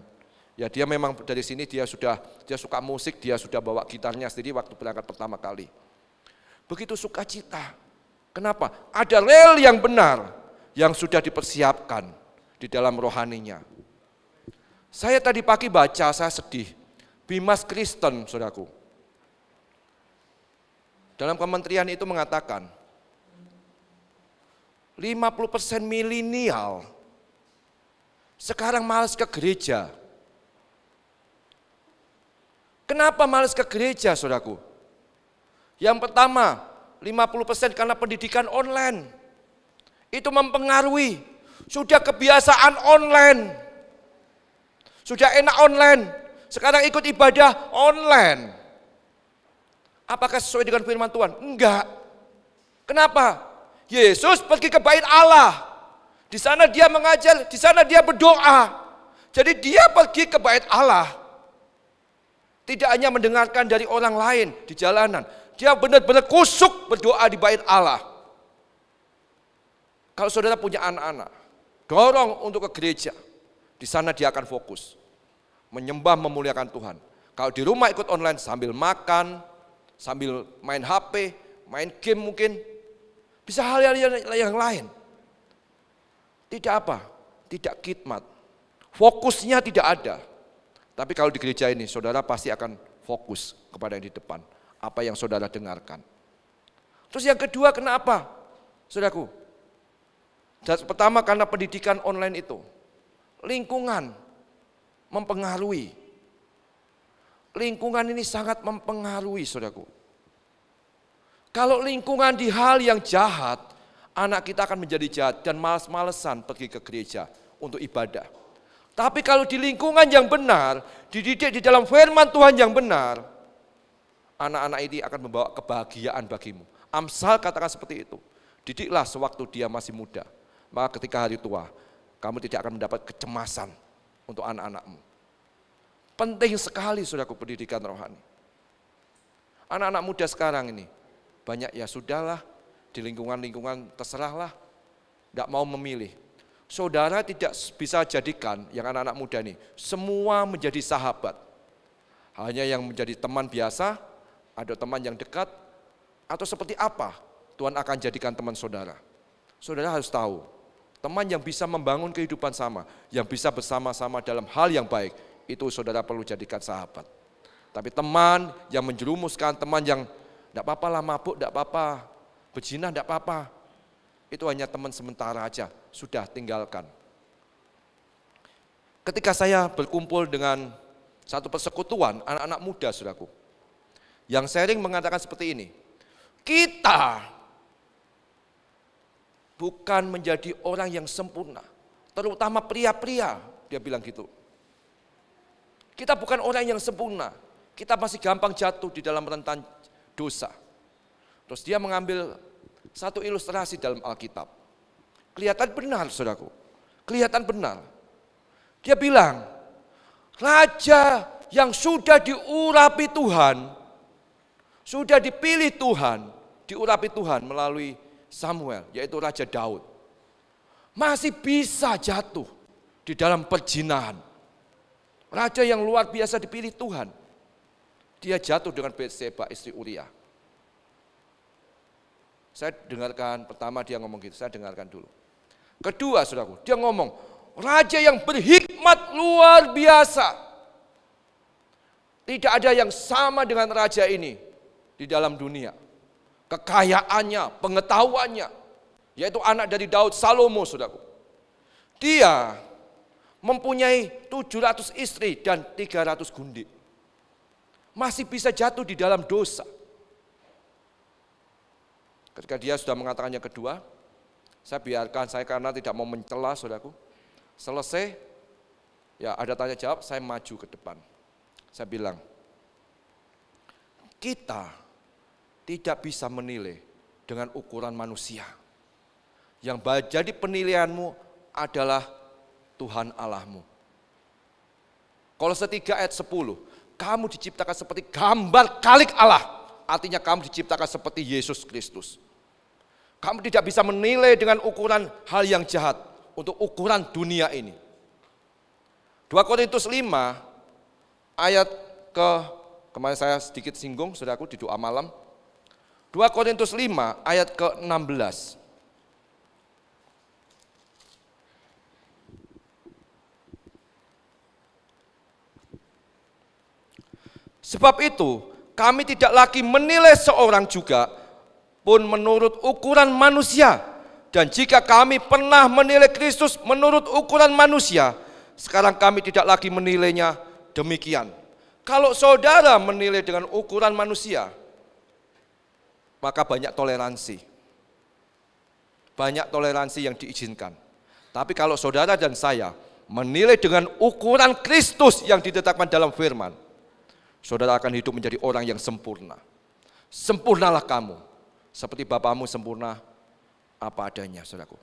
Ya dia memang dari sini dia suka musik, dia sudah bawa gitarnya sendiri waktu berangkat pertama kali. Begitu sukacita. Kenapa? Ada rel yang benar yang sudah dipersiapkan di dalam rohaninya. Saya tadi pagi baca, saya sedih. Bimas Kristen, saudaraku. Dalam kementerian itu mengatakan, 50% milenial sekarang malas ke gereja. Kenapa malas ke gereja, saudaraku? Yang pertama, 50% karena pendidikan online. Itu mempengaruhi. Sudah kebiasaan online. Sudah enak online. Sekarang ikut ibadah online. Apakah sesuai dengan firman Tuhan? Enggak. Kenapa? Yesus pergi ke bait Allah. Di sana dia mengajar, di sana dia berdoa. Jadi dia pergi ke bait Allah. Tidak hanya mendengarkan dari orang lain di jalanan. Dia benar-benar kusuk berdoa di bait Allah. Kalau saudara punya anak-anak, dorong untuk ke gereja. Di sana dia akan fokus. Menyembah, memuliakan Tuhan. Kalau di rumah ikut online sambil makan, sambil main HP, main game mungkin. Bisa hal-hal yang lain. Tidak apa? Tidak khidmat. Fokusnya tidak ada. Tapi kalau di gereja ini, saudara pasti akan fokus kepada yang di depan. Apa yang saudara dengarkan. Terus yang kedua kenapa? Saudaraku. Pertama karena pendidikan online itu. Lingkungan mempengaruhi. Lingkungan ini sangat mempengaruhi saudaraku. Kalau lingkungan di hal yang jahat, anak kita akan menjadi jahat dan malas-malesan pergi ke gereja untuk ibadah. Tapi kalau di lingkungan yang benar, dididik di dalam firman Tuhan yang benar, anak-anak ini akan membawa kebahagiaan bagimu. Amsal katakan seperti itu. Didiklah sewaktu dia masih muda. Maka ketika hari tua, kamu tidak akan mendapat kecemasan untuk anak-anakmu. Penting sekali saudaraku pendidikan rohani. Anak-anak muda sekarang ini, banyak ya sudahlah, di lingkungan-lingkungan terserahlah, tidak mau memilih. Saudara tidak bisa jadikan yang anak-anak muda ini, semua menjadi sahabat. Hanya yang menjadi teman biasa, ada teman yang dekat, atau seperti apa Tuhan akan jadikan teman saudara. Saudara harus tahu, teman yang bisa membangun kehidupan sama, yang bisa bersama-sama dalam hal yang baik, itu saudara perlu jadikan sahabat. Tapi teman yang menjerumuskan, teman yang tidak apa-apa lah mabuk, tidak apa-apa, berzina tidak apa-apa, itu hanya teman sementara aja, sudah tinggalkan. Ketika saya berkumpul dengan satu persekutuan anak-anak muda saudaraku, yang sharing mengatakan seperti ini, kita bukan menjadi orang yang sempurna, terutama pria-pria, dia bilang gitu. Kita bukan orang yang sempurna, kita masih gampang jatuh di dalam rentan dosa. Terus dia mengambil satu ilustrasi dalam Alkitab. Kelihatan benar saudaraku, kelihatan benar. Dia bilang, raja yang sudah diurapi Tuhan, sudah dipilih Tuhan, diurapi Tuhan melalui Samuel, yaitu Raja Daud, masih bisa jatuh di dalam perzinahan. Raja yang luar biasa dipilih Tuhan. Dia jatuh dengan Betseba, istri Uria. Saya dengarkan, pertama dia ngomong gitu, saya dengarkan dulu. Kedua, saudaraku, dia ngomong, raja yang berhikmat luar biasa. Tidak ada yang sama dengan raja ini di dalam dunia. Kekayaannya, pengetahuannya, yaitu anak dari Daud, Salomo, saudaraku. Dia mempunyai 700 istri dan 300 gundik. Masih bisa jatuh di dalam dosa. Ketika dia sudah mengatakan yang kedua, saya biarkan, saya karena tidak mau mencela, saudaraku. Selesai, ya ada tanya jawab, saya maju ke depan. Saya bilang, kita tidak bisa menilai dengan ukuran manusia. Yang jadi penilaianmu adalah Tuhan Allahmu. Kolose 3 ayat 10, kamu diciptakan seperti gambar kalik Allah. Artinya kamu diciptakan seperti Yesus Kristus. Kamu tidak bisa menilai dengan ukuran hal yang jahat untuk ukuran dunia ini. 2 Korintus 5 ayat kemarin saya sedikit singgung, saudaraku, di doa malam. 2 Korintus 5 ayat ke-16. Sebab itu, kami tidak lagi menilai seorang juga pun menurut ukuran manusia. Dan jika kami pernah menilai Kristus menurut ukuran manusia, sekarang kami tidak lagi menilainya demikian. Kalau saudara menilai dengan ukuran manusia, maka banyak toleransi. Banyak toleransi yang diizinkan. Tapi kalau saudara dan saya menilai dengan ukuran Kristus yang ditetapkan dalam firman, saudara akan hidup menjadi orang yang sempurna. Sempurnalah kamu, seperti Bapamu sempurna apa adanya, saudaraku.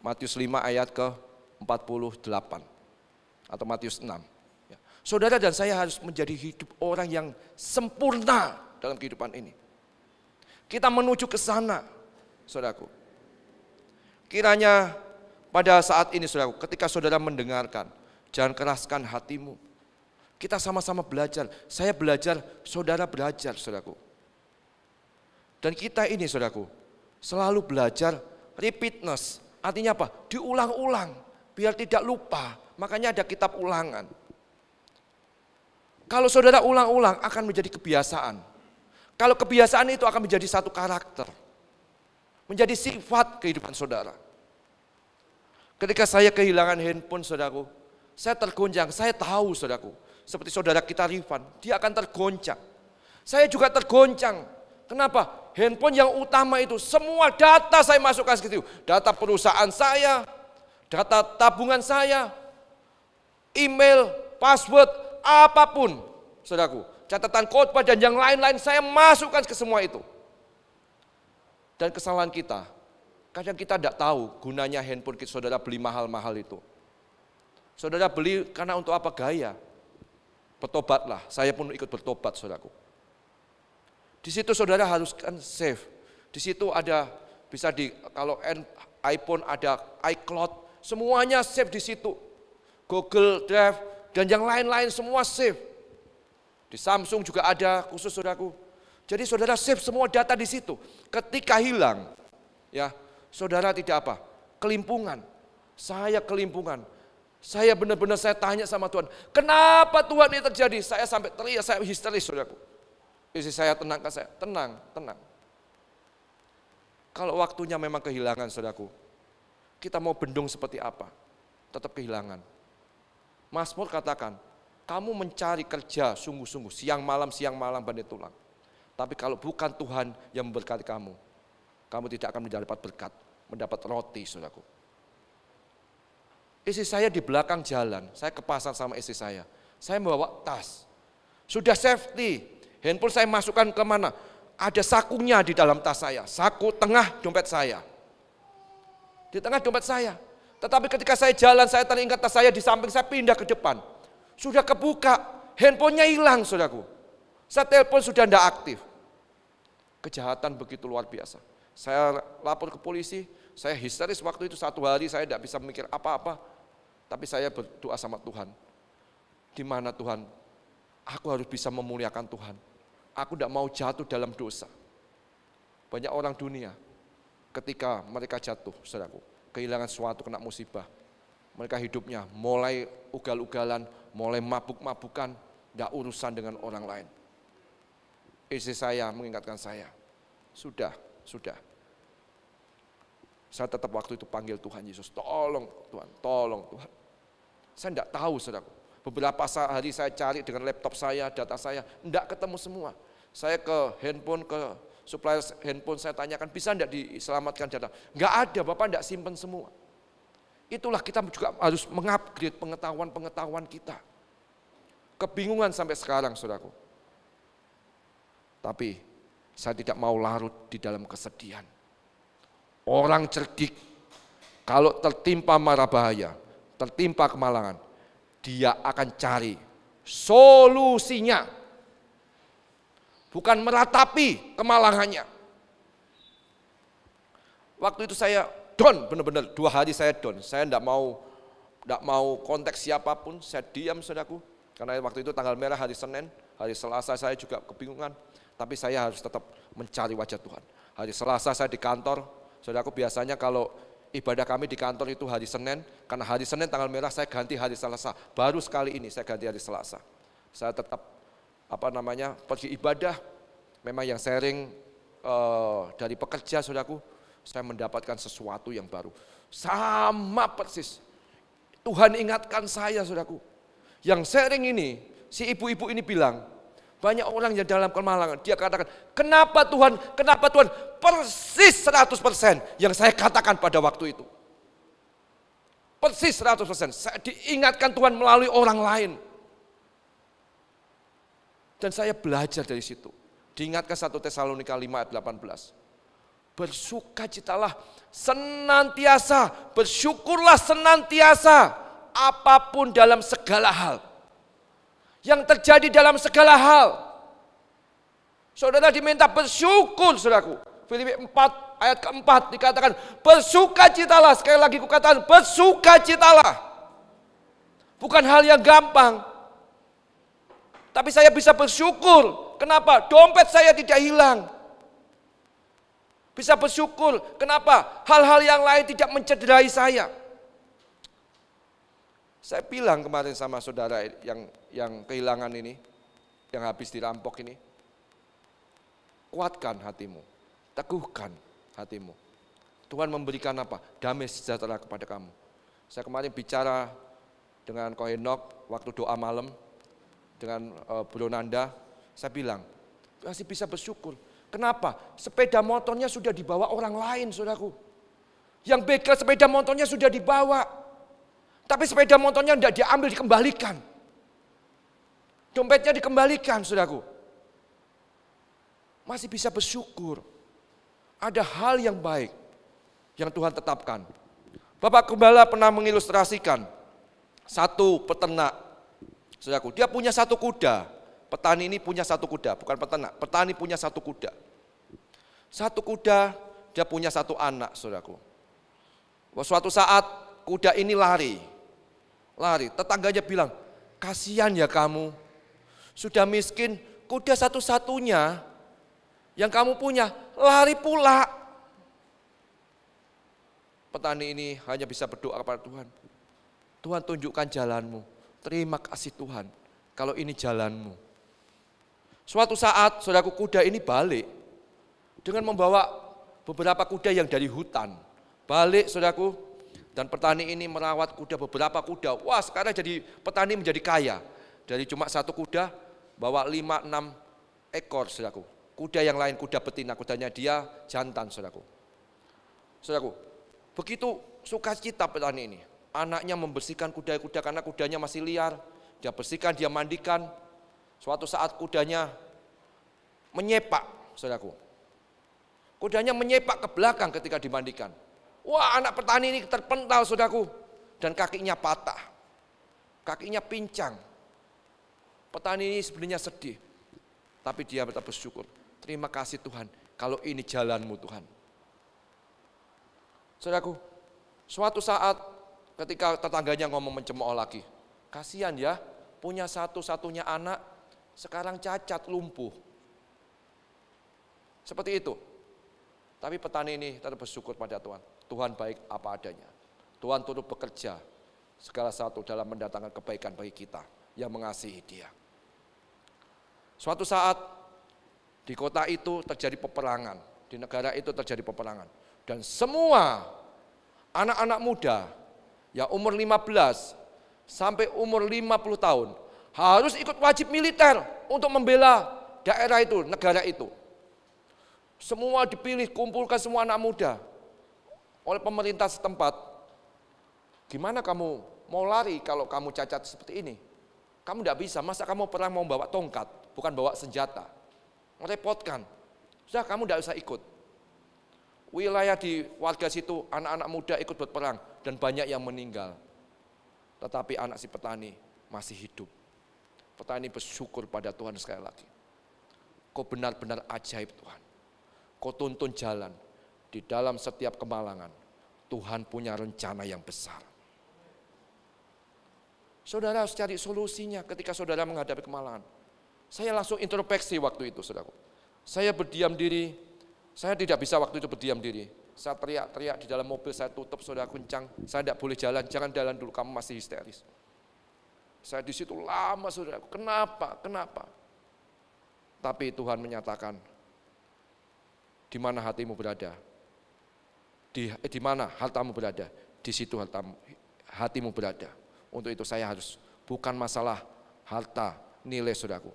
Matius 5 ayat ke-48 atau Matius 6. Saudara dan saya harus menjadi hidup orang yang sempurna dalam kehidupan ini. Kita menuju ke sana, saudaraku. Kiranya pada saat ini, saudaraku, ketika saudara mendengarkan, jangan keraskan hatimu. Kita sama-sama belajar. Saya belajar, saudara belajar, saudaraku. Dan kita ini, saudaraku, selalu belajar repeatness. Artinya apa? Diulang-ulang, biar tidak lupa. Makanya ada kitab ulangan. Kalau saudara ulang-ulang akan menjadi kebiasaan. Kalau kebiasaan itu akan menjadi satu karakter. Menjadi sifat kehidupan saudara. Ketika saya kehilangan handphone, saudaraku, saya tergoncang, saya tahu, saudaraku. Seperti saudara kita Rifan, dia akan tergoncang. Saya juga tergoncang. Kenapa? Handphone yang utama itu, semua data saya masukkan ke situ. Data perusahaan saya, data tabungan saya, email, password, apapun, saudaraku. Catatan khotbah dan yang lain-lain saya masukkan ke semua itu. Dan kesalahan kita, kadang kita tidak tahu gunanya handphone kita, saudara beli mahal-mahal itu. Saudara beli karena untuk apa? Gaya. Bertobatlah, saya pun ikut bertobat, saudaraku. Di situ saudara harus kan save. Di situ ada, bisa kalau iPhone ada iCloud, semuanya save di situ. Google Drive dan yang lain-lain semua save. Di Samsung juga ada khusus, saudaraku. Jadi saudara save semua data di situ. Ketika hilang, ya saudara tidak apa? Kelimpungan. Saya kelimpungan. Saya benar-benar saya tanya sama Tuhan, kenapa Tuhan ini terjadi? Saya sampai teriak, saya histeris, saudaraku. Istri saya tenangkan saya, tenang. Kalau waktunya memang kehilangan, saudaraku, kita mau bendung seperti apa? Tetap kehilangan. Mazmur katakan, kamu mencari kerja sungguh-sungguh, siang malam bandai tulang. Tapi kalau bukan Tuhan yang memberkati kamu tidak akan mendapat berkat, mendapat roti, saudaraku. Istri saya di belakang jalan, saya ke pasar sama istri saya membawa tas. Sudah safety, handphone saya masukkan ke mana? Ada sakunya di dalam tas saya, saku tengah dompet saya. Di tengah dompet saya. Tetapi ketika saya jalan, saya teringat tas saya di samping, saya pindah ke depan. Sudah kebuka, handphonenya hilang, saudaraku. Saya telepon sudah tidak aktif. Kejahatan begitu luar biasa. Saya lapor ke polisi, saya histeris waktu itu 1 hari, saya tidak bisa mikir apa-apa. Tapi saya berdoa sama Tuhan. Di mana Tuhan, aku harus bisa memuliakan Tuhan. Aku tidak mau jatuh dalam dosa. Banyak orang dunia, ketika mereka jatuh, saudaraku, kehilangan sesuatu, kena musibah, mereka hidupnya mulai ugal-ugalan, mulai mabuk-mabukan, tidak urusan dengan orang lain. Istri saya mengingatkan saya, sudah. Saya tetap waktu itu panggil Tuhan Yesus, tolong Tuhan, tolong Tuhan. Saya tidak tahu, saudaraku. Beberapa hari saya cari dengan laptop saya, data saya, tidak ketemu semua. Saya ke handphone, ke supplier handphone, saya tanyakan, bisa tidak diselamatkan data? Enggak ada, Bapak tidak simpen semua. Itulah kita juga harus mengupgrade pengetahuan kita. Kebingungan sampai sekarang, saudaraku. Tapi saya tidak mau larut di dalam kesedihan. Orang cerdik, kalau tertimpa mara bahaya, tertimpa kemalangan, dia akan cari solusinya. Bukan meratapi kemalangannya. Waktu itu saya down, benar-benar 2 hari saya down. Saya tidak mau konteks siapapun, saya diam, saudaraku. Karena waktu itu tanggal merah hari Senin, hari Selasa saya juga kebingungan. Tapi saya harus tetap mencari wajah Tuhan. Hari Selasa saya di kantor, saudaraku, biasanya kalau ibadah kami di kantor itu hari Senin, karena hari Senin tanggal merah saya ganti hari Selasa. Baru sekali ini saya ganti hari Selasa. Saya tetap pergi ibadah. Memang yang sharing dari pekerja, saudaraku, saya mendapatkan sesuatu yang baru. Sama persis. Tuhan ingatkan saya, saudaraku. Yang sharing ini, si ibu-ibu ini bilang, banyak orang yang dalam kemalangan, dia katakan, kenapa Tuhan, persis 100% yang saya katakan pada waktu itu. Persis 100%, saya diingatkan Tuhan melalui orang lain. Dan saya belajar dari situ. Diingatkan 1 Tesalonika 5 ayat 18. Bersukacitalah senantiasa, bersyukurlah senantiasa, apapun dalam segala hal. Yang terjadi dalam segala hal. Saudara diminta bersyukur, saudaraku. Filipi 4 ayat keempat dikatakan bersukacitalah. Sekali lagi kukatakan bersukacitalah. Bukan hal yang gampang. Tapi saya bisa bersyukur. Kenapa? Dompet saya tidak hilang. Bisa bersyukur. Kenapa? Hal-hal yang lain tidak mencederai saya. Saya bilang kemarin sama saudara yang kehilangan ini, yang habis dirampok ini, kuatkan hatimu, teguhkan hatimu. Tuhan memberikan apa? Damai sejahtera kepada kamu. Saya kemarin bicara dengan Ko Henok waktu doa malam, dengan Bro Nanda, saya bilang, masih bisa bersyukur. Kenapa? Sepeda motornya sudah dibawa orang lain, saudaraku. Yang begal sepeda motornya sudah dibawa. Tapi sepeda motornya tidak diambil, dikembalikan. Dompetnya dikembalikan, saudaraku. Masih bisa bersyukur. Ada hal yang baik yang Tuhan tetapkan. Bapak Gembala pernah mengilustrasikan satu peternak, saudaraku. Dia punya satu kuda. Petani ini punya satu kuda, bukan peternak. Petani punya satu kuda. Satu kuda, dia punya satu anak, saudaraku. Suatu saat kuda ini lari. Tetangganya bilang, kasihan ya kamu, sudah miskin, kuda satu-satunya yang kamu punya, lari pula. Petani ini hanya bisa berdoa kepada Tuhan. Tuhan tunjukkan jalanmu, terima kasih Tuhan, kalau ini jalanmu. Suatu saat, saudaraku, kuda ini balik, dengan membawa beberapa kuda yang dari hutan. Balik, saudaraku. Dan petani ini merawat kuda, beberapa kuda. Wah, sekarang jadi petani menjadi kaya. Dari cuma satu kuda, bawa 5-6 ekor, saudaraku. Kuda yang lain, kuda betina, kudanya dia jantan, saudaraku. Saudaraku, begitu sukacita petani ini. Anaknya membersihkan kuda-kuda karena kudanya masih liar. Dia bersihkan, dia mandikan. Suatu saat kudanya menyepak, saudaraku. Kudanya menyepak ke belakang ketika dimandikan. Wah, anak petani ini terpental, saudaraku, dan kakinya patah, kakinya pincang. Petani ini sebenarnya sedih, tapi dia tetap bersyukur. Terima kasih Tuhan, kalau ini jalanmu Tuhan. Saudaraku, suatu saat ketika tetangganya ngomong mencemooh lagi, kasihan ya punya satu-satunya anak, sekarang cacat, lumpuh. Seperti itu. Tapi petani ini tetap bersyukur pada Tuhan. Tuhan baik apa adanya. Tuhan turut bekerja segala sesuatu dalam mendatangkan kebaikan bagi kita yang mengasihi Dia. Suatu saat di kota itu terjadi peperangan, di negara itu terjadi peperangan. Dan semua anak-anak muda yang umur 15 sampai umur 50 tahun harus ikut wajib militer untuk membela daerah itu, negara itu. Semua dipilih, kumpulkan semua anak muda oleh pemerintah setempat. Gimana kamu mau lari kalau kamu cacat seperti ini? Kamu tidak bisa, masa kamu perang mau bawa tongkat, bukan bawa senjata. Merepotkan. Sudah, kamu tidak usah ikut. Wilayah di warga situ, anak-anak muda ikut berperang dan banyak yang meninggal. Tetapi anak si petani masih hidup. Petani bersyukur pada Tuhan sekali lagi. Kau benar-benar ajaib Tuhan. Kau tuntun jalan di dalam setiap kemalangan. Tuhan punya rencana yang besar. Saudara harus cari solusinya ketika saudara menghadapi kemalangan. Saya langsung introspeksi waktu itu, saudaraku. Saya berdiam diri, saya tidak bisa waktu itu berdiam diri. Saya teriak-teriak di dalam mobil, saya tutup, saudara kencang. Saya tidak boleh jalan, jangan jalan dulu, kamu masih histeris. Saya di situ lama, saudaraku. Kenapa? Tapi Tuhan menyatakan, di mana hatimu berada? Di mana hartamu berada? Di situ hatimu berada. Untuk itu saya harus, bukan masalah harta, nilai saudaraku,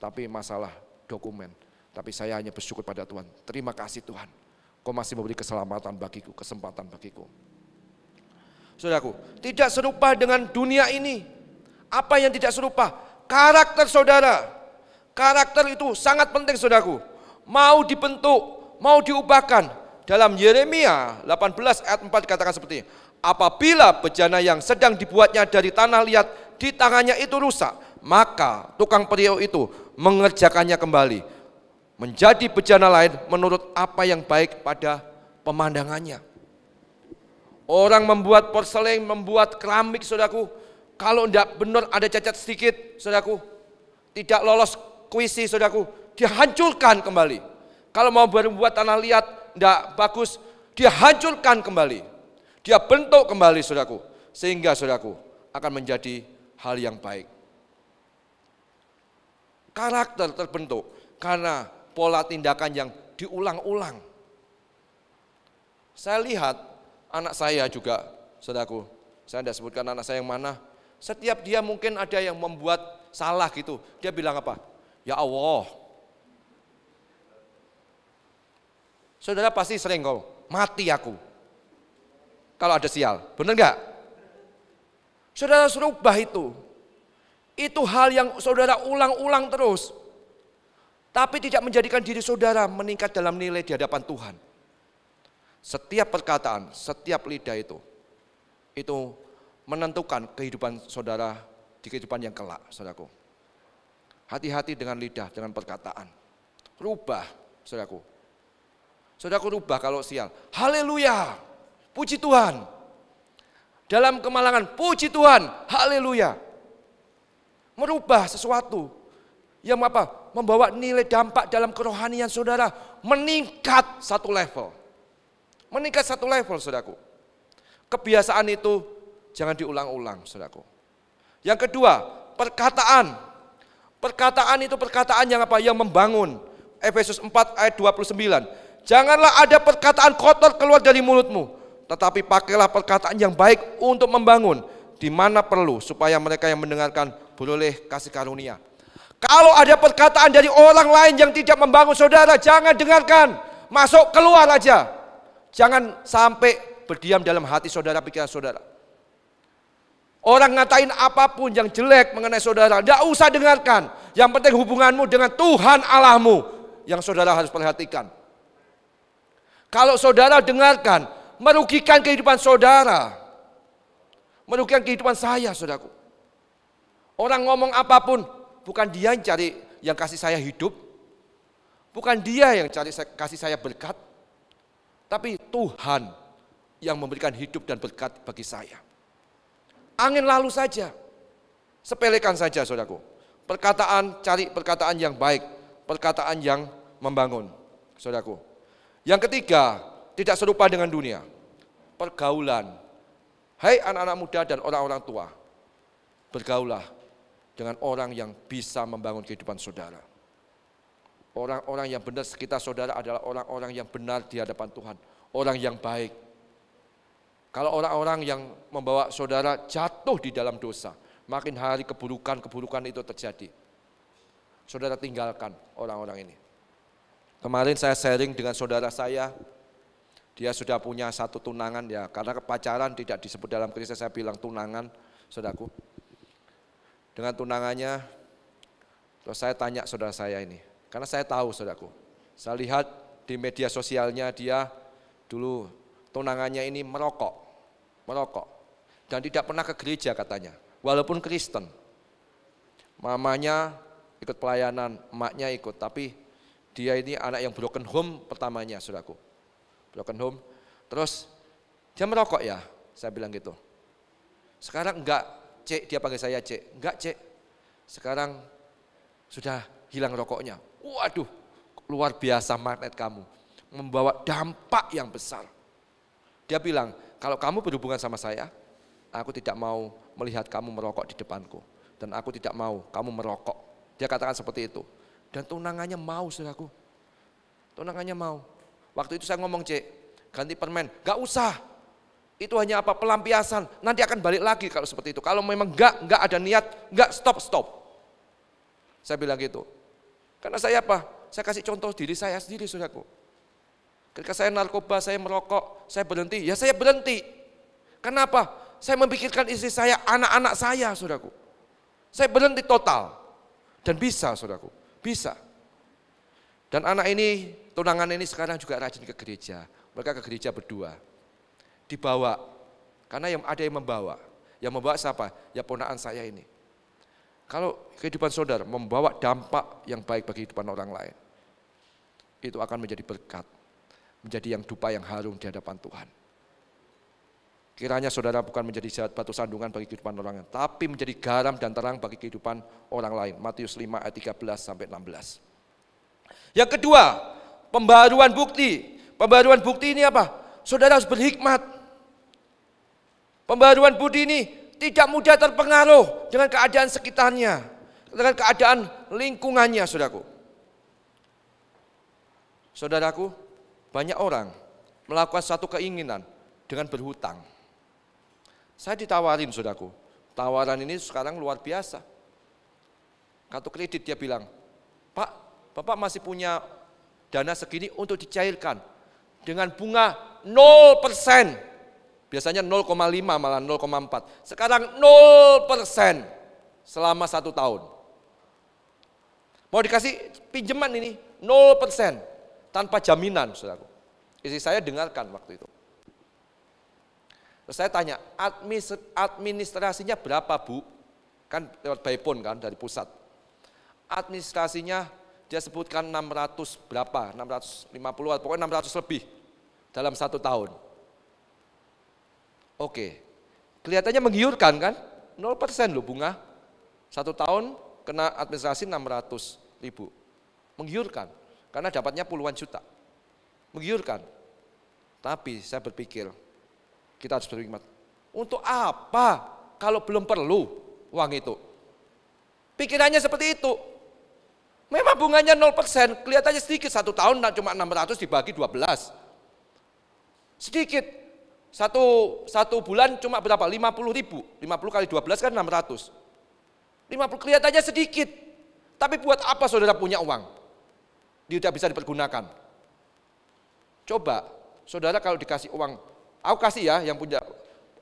tapi masalah dokumen. Tapi saya hanya bersyukur pada Tuhan. Terima kasih Tuhan, Kau masih memberi keselamatan bagiku, kesempatan bagiku. Saudaraku, tidak serupa dengan dunia ini. Apa yang tidak serupa? Karakter saudara. Karakter itu sangat penting saudaraku. Mau dibentuk, mau diubahkan. Dalam Yeremia 18 ayat 4 dikatakan seperti ini. Apabila bejana yang sedang dibuatnya dari tanah liat di tangannya itu rusak, maka tukang periuk itu mengerjakannya kembali menjadi bejana lain menurut apa yang baik pada pemandangannya. Orang membuat porselen, membuat keramik saudaraku, kalau tidak benar ada cacat sedikit saudaraku, tidak lolos kuisi saudaraku, dihancurkan kembali. Kalau mau berbuat tanah liat tidak bagus, dihancurkan kembali. Dia bentuk kembali saudaraku, sehingga saudaraku akan menjadi hal yang baik. Karakter terbentuk karena pola tindakan yang diulang-ulang. Saya lihat anak saya juga, saudaraku, saya tidak sebutkan anak saya yang mana, setiap dia mungkin ada yang membuat salah gitu, dia bilang apa? Ya Allah. Saudara pasti sering kau, mati aku. Kalau ada sial, benar enggak? Saudara harus rubah itu. Itu hal yang saudara ulang-ulang terus. Tapi tidak menjadikan diri saudara meningkat dalam nilai di hadapan Tuhan. Setiap perkataan, setiap lidah itu menentukan kehidupan saudara di kehidupan yang kelak, saudaraku. Hati-hati dengan lidah, dengan perkataan. Rubah, saudaraku. Saudaraku rubah kalau sial. Haleluya. Puji Tuhan. Dalam kemalangan, puji Tuhan. Haleluya. Merubah sesuatu yang apa? Membawa nilai dampak dalam kerohanian saudara meningkat satu level. Meningkat satu level, saudaraku. Kebiasaan itu jangan diulang-ulang, saudaraku. Yang kedua, perkataan. Perkataan itu perkataan yang apa? Yang membangun. Efesus 4 ayat 29. Janganlah ada perkataan kotor keluar dari mulutmu, tetapi pakailah perkataan yang baik untuk membangun di mana perlu, supaya mereka yang mendengarkan beroleh kasih karunia. Kalau ada perkataan dari orang lain yang tidak membangun saudara, jangan dengarkan, masuk keluar aja. Jangan sampai berdiam dalam hati saudara, pikiran saudara. Orang ngatain apapun yang jelek mengenai saudara, tidak usah dengarkan. Yang penting hubunganmu dengan Tuhan Allahmu yang saudara harus perhatikan. Kalau saudara dengarkan, merugikan kehidupan saudara, merugikan kehidupan saya, saudaraku. Orang ngomong apapun, bukan dia yang cari, yang kasih saya hidup, bukan dia yang cari kasih saya berkat, tapi Tuhan yang memberikan hidup dan berkat bagi saya. Angin lalu saja, Sepelekan saja saudaraku. Cari perkataan yang baik, perkataan yang membangun, saudaraku. Yang ketiga, tidak serupa dengan dunia. Pergaulan. Hai anak-anak muda dan orang-orang tua, bergaulah dengan orang yang bisa membangun kehidupan saudara. Orang-orang yang benar sekitar saudara adalah orang-orang yang benar di hadapan Tuhan, orang yang baik. Kalau orang-orang yang membawa saudara jatuh di dalam dosa, makin hari keburukan itu terjadi. Saudara tinggalkan orang-orang ini. Kemarin saya sharing dengan saudara saya, dia sudah punya satu tunangan ya, karena pacaran tidak disebut dalam Kristus, saya bilang tunangan, saudaraku. Dengan tunangannya, terus saya tanya saudara saya ini, karena saya tahu saudaraku, saya lihat di media sosialnya dia dulu tunangannya ini merokok, dan tidak pernah ke gereja katanya, walaupun Kristen. Mamanya ikut pelayanan, emaknya ikut, tapi dia ini anak yang broken home pertamanya saudaraku. Broken home, terus dia merokok ya, saya bilang gitu. Sekarang enggak, Cek, dia panggil saya Cek, enggak Cek, sekarang sudah hilang rokoknya. Waduh, luar biasa magnet kamu, membawa dampak yang besar. Dia bilang, kalau kamu berhubungan sama saya, aku tidak mau melihat kamu merokok di depanku, dan aku tidak mau kamu merokok. Dia katakan seperti itu, dan tunangannya mau saudaraku, tunangannya mau. Waktu itu saya ngomong, Cek, ganti permen, gak usah, itu hanya apa, pelampiasan, nanti akan balik lagi kalau seperti itu. Kalau memang gak ada niat, gak stop. Saya bilang gitu, karena saya apa, saya kasih contoh diri saya sendiri saudaraku. Ketika saya narkoba, saya merokok, saya berhenti, ya saya berhenti. Kenapa? Saya memikirkan istri saya, anak-anak saya saudaraku. Saya berhenti total, dan bisa saudaraku, bisa. Dan anak ini, tunangan ini sekarang juga rajin ke gereja. Mereka ke gereja berdua. Dibawa, karena yang ada yang membawa. Yang membawa siapa? Ya ponakan saya ini. Kalau kehidupan saudara membawa dampak yang baik bagi kehidupan orang lain, itu akan menjadi berkat. Menjadi yang dupa yang harum di hadapan Tuhan. Kiranya saudara bukan menjadi batu sandungan bagi kehidupan orang lain, tapi menjadi garam dan terang bagi kehidupan orang lain. Matius 5 ayat 13-16. Yang kedua, pembaruan bukti. Pembaruan bukti ini apa? Saudara harus berhikmat. Pembaruan budi ini tidak mudah terpengaruh dengan keadaan sekitarnya, dengan keadaan lingkungannya, saudaraku. Saudaraku, banyak orang melakukan satu keinginan dengan berhutang. Saya ditawarin, saudaraku. Tawaran ini sekarang luar biasa. Kartu kredit dia bilang, Pak, Bapak masih punya dana segini untuk dicairkan dengan bunga 0%. Biasanya 0,5 malah 0,4. Sekarang 0% selama 1 tahun. Mau dikasih pinjaman ini 0% tanpa jaminan, saudaraku. Istri saya dengarkan waktu itu. Terus saya tanya, administrasinya berapa Bu? Kan lewat by phone kan dari pusat. Administrasinya dia sebutkan 600 berapa, 650, pokoknya 600 lebih dalam 1 tahun. Oke, kelihatannya menggiurkan kan, 0% loh bunga, 1 tahun kena administrasi 600.000, menggiurkan, karena dapatnya puluhan juta, menggiurkan. Tapi saya berpikir, kita harus berhikmat, untuk apa kalau belum perlu uang itu? Pikirannya seperti itu. Memang bunganya 0%, kelihatannya sedikit, 1 tahun cuma 600 dibagi 12. Sedikit, satu bulan cuma berapa? 50.000, 50 kali 12 kan 600. 50 kelihatannya sedikit, tapi buat apa saudara punya uang? Tidak bisa dipergunakan. Coba, saudara kalau dikasih uang, aku kasih ya yang punya,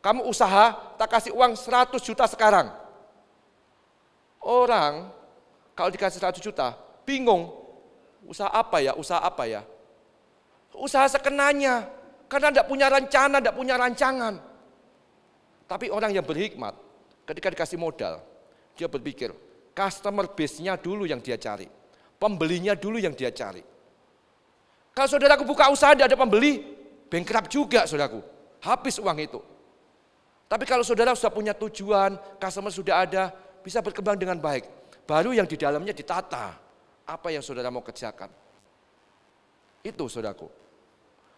kamu usaha, tak kasih uang 100 juta sekarang. Orang kalau dikasih 100 juta, bingung, usaha apa ya, usaha sekenanya, karena tidak punya rencana, tidak punya rancangan. Tapi orang yang berhikmat, ketika dikasih modal, dia berpikir, customer base-nya dulu yang dia cari, pembelinya dulu yang dia cari. Kalau saudaraku buka usaha tidak ada pembeli, bankrupt juga saudaraku, habis uang itu. Tapi kalau saudara sudah punya tujuan, customer sudah ada, bisa berkembang dengan baik. Baru yang di dalamnya ditata. Apa yang saudara mau kerjakan. Itu saudaraku.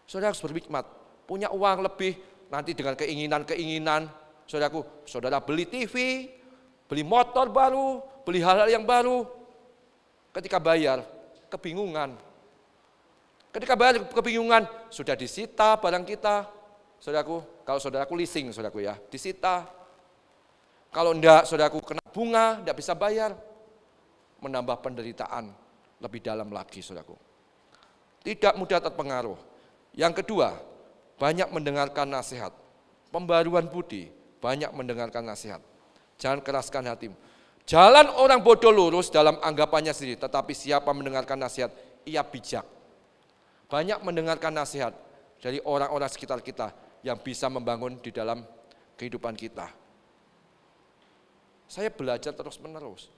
Saudara harus berhikmat. Punya uang lebih, nanti dengan keinginan-keinginan. Saudaraku, saudara beli TV, beli motor baru, beli hal-hal yang baru. Ketika bayar, kebingungan. Ketika bayar kebingungan, sudah disita barang kita. Saudaraku, kalau saudaraku leasing, saudaraku ya, disita. Kalau enggak, saudaraku kena bunga, enggak bisa bayar. Menambah penderitaan lebih dalam lagi, saudaraku. Tidak mudah terpengaruh. Yang kedua, banyak mendengarkan nasihat. Pembaruan budi, banyak mendengarkan nasihat. Jangan keraskan hatimu. Jalan orang bodoh lurus dalam anggapannya sendiri, tetapi siapa mendengarkan nasihat, ia bijak. Banyak mendengarkan nasihat dari orang-orang sekitar kita yang bisa membangun di dalam kehidupan kita. Saya belajar terus-menerus.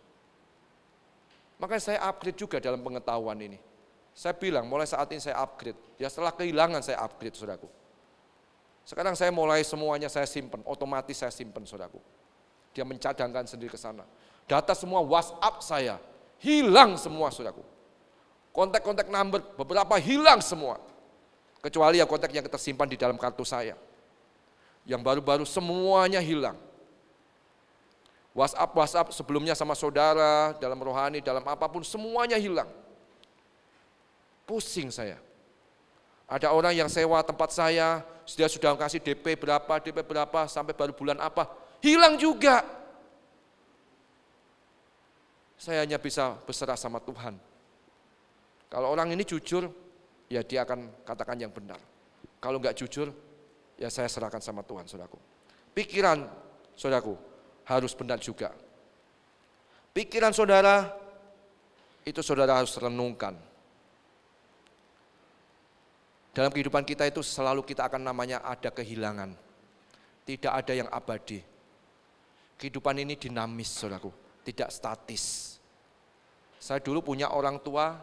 Makanya saya upgrade juga dalam pengetahuan ini. Saya bilang mulai saat ini saya upgrade. Ya setelah kehilangan saya upgrade, saudaraku. Sekarang saya mulai semuanya saya simpan, otomatis saya simpan, saudaraku. Dia mencadangkan sendiri ke sana. Data semua WhatsApp saya hilang semua, saudaraku. Kontak-kontak number beberapa hilang semua. Kecuali yang kontak yang tersimpan di dalam kartu saya. Yang baru-baru semuanya hilang. WhatsApp sebelumnya sama saudara, dalam rohani, dalam apapun semuanya hilang. Pusing saya. Ada orang yang sewa tempat saya, dia sudah kasih DP berapa, sampai baru bulan apa, hilang juga. Saya hanya bisa berserah sama Tuhan. Kalau orang ini jujur, ya dia akan katakan yang benar. Kalau enggak jujur, ya saya serahkan sama Tuhan, saudaraku. Pikiran, saudaraku, harus benar juga. Pikiran saudara, itu saudara harus renungkan. Dalam kehidupan kita itu selalu kita akan namanya ada kehilangan. Tidak ada yang abadi. Kehidupan ini dinamis, saudaraku, tidak statis. Saya dulu punya orang tua,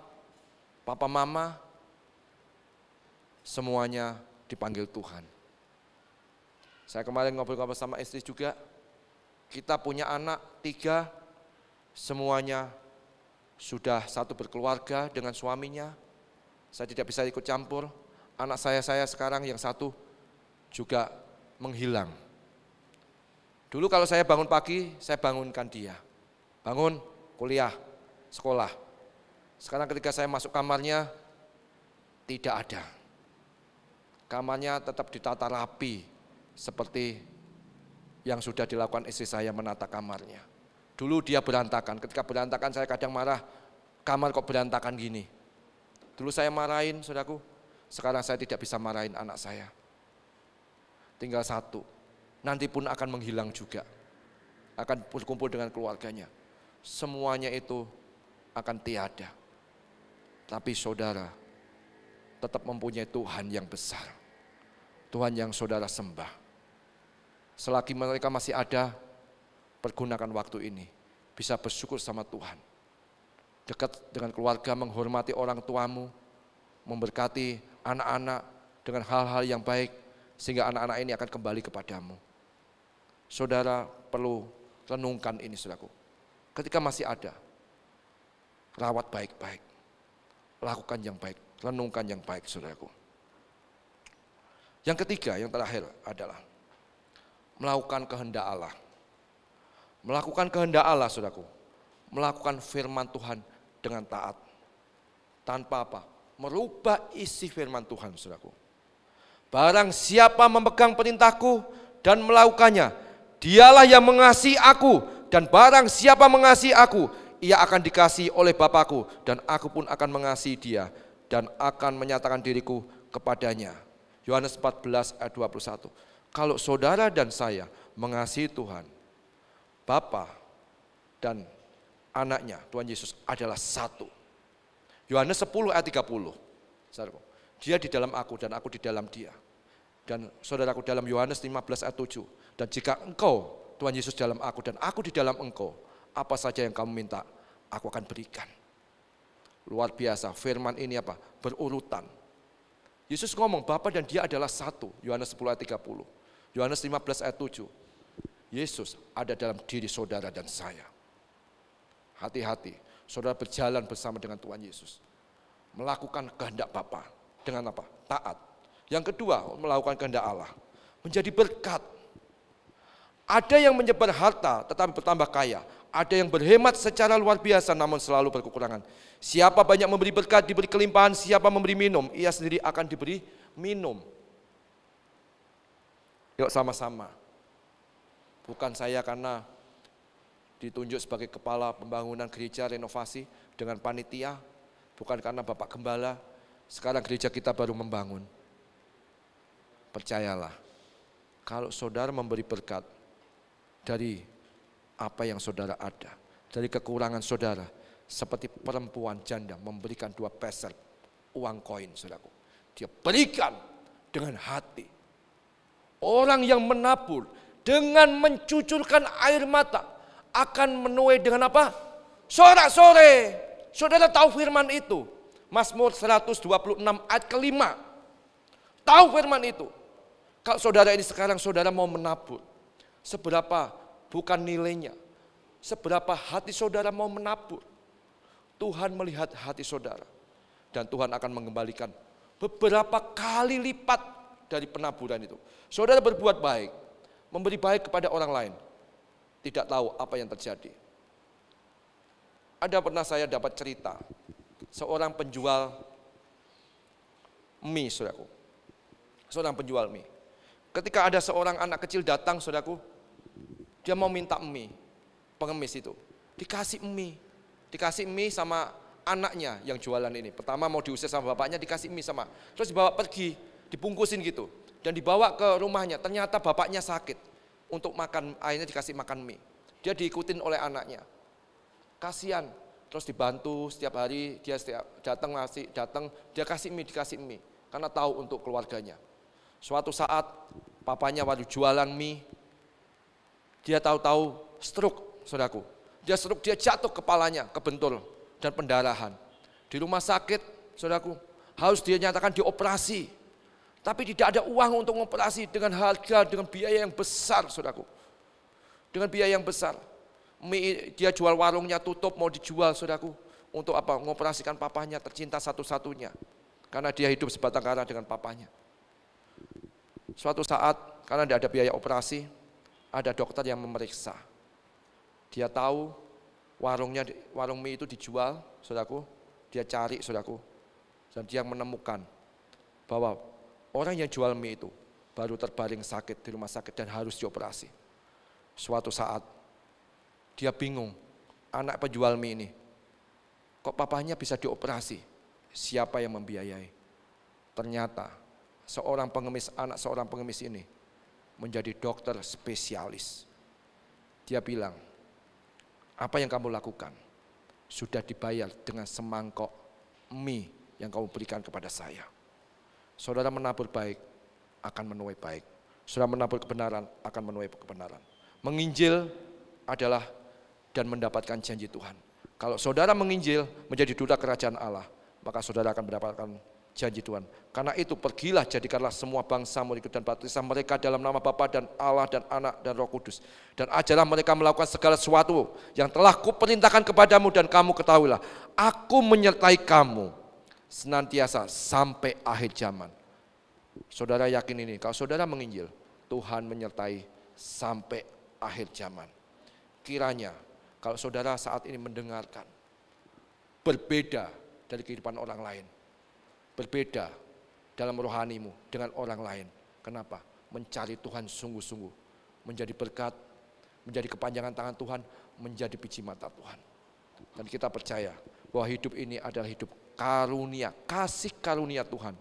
papa mama, semuanya dipanggil Tuhan. Saya kemarin ngobrol-ngobrol sama istri juga, kita punya anak 3, semuanya sudah satu berkeluarga dengan suaminya. Saya tidak bisa ikut campur. Anak saya sekarang yang satu juga menghilang. Dulu kalau saya bangun pagi, saya bangunkan dia. Bangun, kuliah, sekolah. Sekarang ketika saya masuk kamarnya, tidak ada. Kamarnya tetap ditata rapi, seperti yang sudah dilakukan istri saya menata kamarnya. Dulu dia berantakan, ketika berantakan saya kadang marah, kamar kok berantakan gini. Dulu saya marahin, saudaraku, sekarang saya tidak bisa marahin anak saya. Tinggal satu, nanti pun akan menghilang juga. Akan berkumpul dengan keluarganya. Semuanya itu akan tiada. Tapi saudara tetap mempunyai Tuhan yang besar. Tuhan yang saudara sembah. Selagi mereka masih ada, pergunakan waktu ini. Bisa bersyukur sama Tuhan. Dekat dengan keluarga, menghormati orang tuamu. Memberkati anak-anak dengan hal-hal yang baik. Sehingga anak-anak ini akan kembali kepadamu. Saudara perlu renungkan ini, saudaraku. Ketika masih ada, rawat baik-baik. Lakukan yang baik, renungkan yang baik, saudaraku. Yang ketiga, yang terakhir adalah melakukan kehendak Allah. Melakukan kehendak Allah, saudaraku. Melakukan firman Tuhan dengan taat. Tanpa apa? Merubah isi firman Tuhan, saudaraku. Barang siapa memegang perintahku dan melakukannya, dialah yang mengasihi aku. Dan barang siapa mengasihi aku, ia akan dikasihi oleh Bapakku, dan aku pun akan mengasihi dia, dan akan menyatakan diriku kepadanya. Yohanes 14 ayat 21. Kalau saudara dan saya mengasihi Tuhan, Bapa dan anaknya, Tuhan Yesus adalah satu. Yohanes 10 ayat 30. Dia di dalam aku dan aku di dalam dia. Dan saudaraku dalam Yohanes 15 ayat 7. Dan jika engkau, Tuhan Yesus dalam aku dan aku di dalam engkau, apa saja yang kamu minta, aku akan berikan. Luar biasa, firman ini apa? Berurutan. Yesus ngomong, Bapa dan dia adalah satu. Yohanes 10 ayat 30. Yohanes 15 ayat 7. Yesus ada dalam diri saudara dan saya. Hati-hati, saudara berjalan bersama dengan Tuhan Yesus. Melakukan kehendak Bapa dengan apa? Taat. Yang kedua, melakukan kehendak Allah. Menjadi berkat. Ada yang menyebar harta tetapi bertambah kaya. Ada yang berhemat secara luar biasa namun selalu berkekurangan. Siapa banyak memberi berkat diberi kelimpahan, siapa memberi minum, ia sendiri akan diberi minum. Yuk sama-sama. Bukan saya karena ditunjuk sebagai kepala pembangunan gereja renovasi dengan panitia, bukan karena Bapak Gembala, sekarang gereja kita baru membangun. Percayalah, kalau saudara memberi berkat dari apa yang saudara ada, dari kekurangan saudara, seperti perempuan janda memberikan 2 peser uang koin, saudaraku. Dia berikan dengan hati. Orang yang menabur dengan mencucurkan air mata akan menuai dengan apa? Sorak-sore. Saudara tahu firman itu. Mazmur 126 ayat ke-5. Tahu firman itu. Kalau saudara ini sekarang saudara mau menabur, seberapa bukan nilainya, seberapa hati saudara mau menabur. Tuhan melihat hati saudara. Dan Tuhan akan mengembalikan beberapa kali lipat dari penaburan itu. Saudara berbuat baik, memberi baik kepada orang lain, tidak tahu apa yang terjadi. Ada pernah saya dapat cerita, seorang penjual mie, saudaraku. Seorang penjual mie. Ketika ada seorang anak kecil datang, saudaraku, dia mau minta mie, pengemis itu. Dikasih mie sama anaknya yang jualan ini. Pertama mau diusir sama bapaknya, dikasih mie sama. Terus dibawa pergi, dibungkusin gitu. Dan dibawa ke rumahnya, ternyata bapaknya sakit. Untuk makan, akhirnya dikasih makan mie. Dia diikutin oleh anaknya. Kasihan, terus dibantu setiap hari, dia setiap datang, dia dikasih mie. Karena tahu untuk keluarganya. Suatu saat, papanya waktu jualan mie, dia tahu-tahu stroke, saudaraku. Dia stroke, dia jatuh kepalanya, kebentur dan pendarahan. Di rumah sakit, saudaraku, harus dia nyatakan dioperasi. Tapi tidak ada uang untuk mengoperasi dengan harga, dengan biaya yang besar, saudaraku. Dengan biaya yang besar. Mie, dia jual warungnya tutup, mau dijual, saudaraku. Untuk apa? Mengoperasikan papanya tercinta satu-satunya. Karena dia hidup sebatang kara dengan papanya. Suatu saat, karena tidak ada biaya operasi, ada dokter yang memeriksa. Dia tahu warung mie itu dijual, saudaraku. Dia cari, saudaraku. Dan dia menemukan bahwa orang yang jual mie itu baru terbaring sakit di rumah sakit dan harus dioperasi. Suatu saat, dia bingung, anak penjual mie ini, kok papanya bisa dioperasi? Siapa yang membiayai? Ternyata, anak seorang pengemis ini menjadi dokter spesialis. Dia bilang, apa yang kamu lakukan sudah dibayar dengan semangkok mie yang kamu berikan kepada saya. Saudara menabur baik akan menuai baik. Saudara menabur kebenaran akan menuai kebenaran. Menginjil adalah dan mendapatkan janji Tuhan. Kalau saudara menginjil menjadi duta kerajaan Allah, maka saudara akan mendapatkan janji Tuhan. Karena itu pergilah, jadikanlah semua bangsa murid dan baptislah mereka dalam nama Bapa dan Allah dan Anak dan Roh Kudus. Dan ajarlah mereka melakukan segala sesuatu yang telah kuperintahkan kepadamu, dan kamu ketahuilah, aku menyertai kamu senantiasa sampai akhir zaman. Saudara yakin ini, kalau saudara menginjil, Tuhan menyertai sampai akhir zaman. Kiranya kalau saudara saat ini mendengarkan, berbeda dari kehidupan orang lain, berbeda dalam rohanimu dengan orang lain. Kenapa? Mencari Tuhan sungguh-sungguh, menjadi berkat, menjadi kepanjangan tangan Tuhan, menjadi biji mata Tuhan. Dan kita percaya bahwa hidup ini adalah hidup karunia, kasih karunia Tuhan.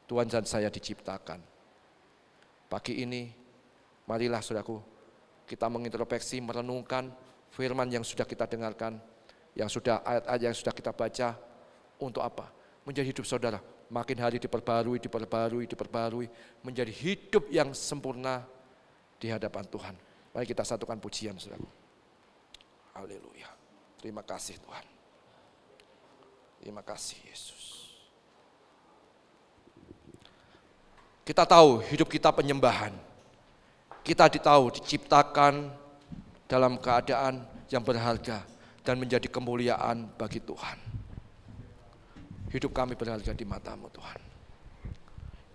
Tuhan dan saya diciptakan. Pagi ini, marilah saudaraku, kita mengintrospeksi, merenungkan firman yang sudah kita dengarkan, yang sudah ayat-ayat yang sudah kita baca. Untuk apa? Menjadi hidup saudara makin hari diperbarui, menjadi hidup yang sempurna di hadapan Tuhan. Mari kita satukan pujian, saudaraku. Haleluya. Terima kasih Tuhan. Terima kasih Yesus. Kita tahu hidup kita penyembahan. Kita diciptakan dalam keadaan yang berharga dan menjadi kemuliaan bagi Tuhan. Hidup kami berharga di mata-Mu Tuhan.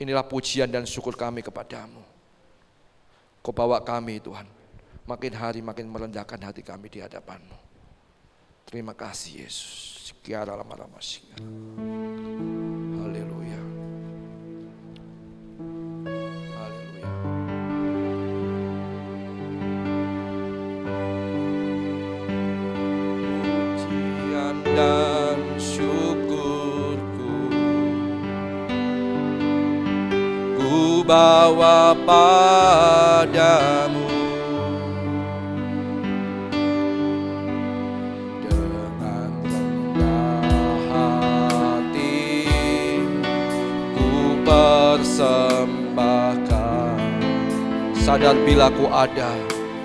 Inilah pujian dan syukur kami kepadamu. Kau bawa kami Tuhan, makin hari makin merendahkan hati kami di hadapan-Mu. Terima kasih Yesus. Haleluya. Haleluya. Pujian dan syukurku ku bawa padamu. Dengan rendah hati ku persembahkan. Sadar bila ku ada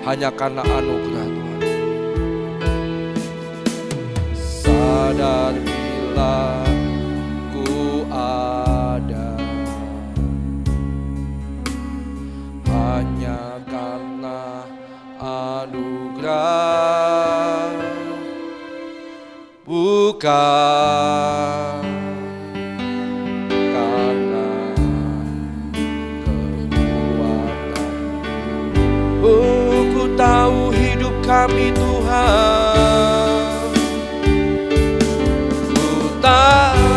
hanya karena anugerah Tuhan. Sadar bila ku ada hanya karena anugerah, bukan karena kekuatan. Oh, ku tahu hidup kami Tuhan, ku tahu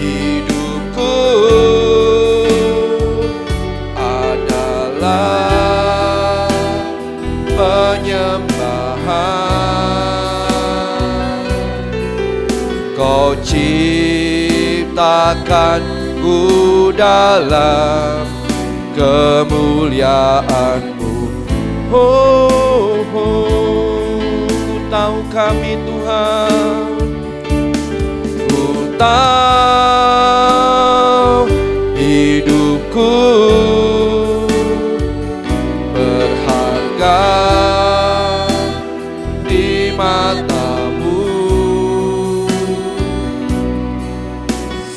hidupku adalah penyembahan. Kau ciptakanku dalam kemuliaan-Mu. Oh, ku tahu kami Tuhan, ku tahu hidupku berharga di mata-Mu.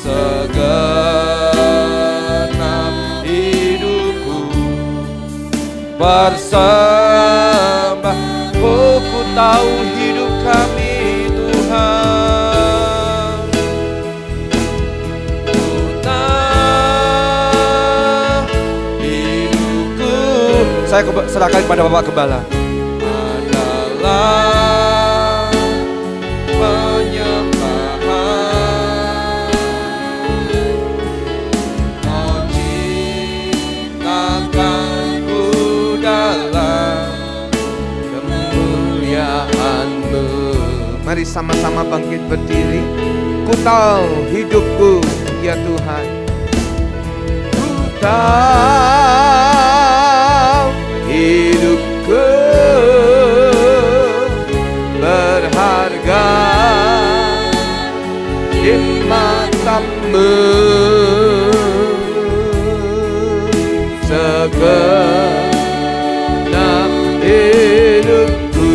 Segenap hidupku bersembah. Oh, ku tahu hidup kami Tuhan, ku tahu hidupku. Saya serahkan kepada Bapak Gembala. Adalah penyembahan. Kau ciptakanku dalam kemuliaan-Mu. Mari sama-sama bangkit berdiri. Ku tahu hidupku, ya Tuhan. Ku tahu hidupku berharga di mata-Mu. Segenap hidupku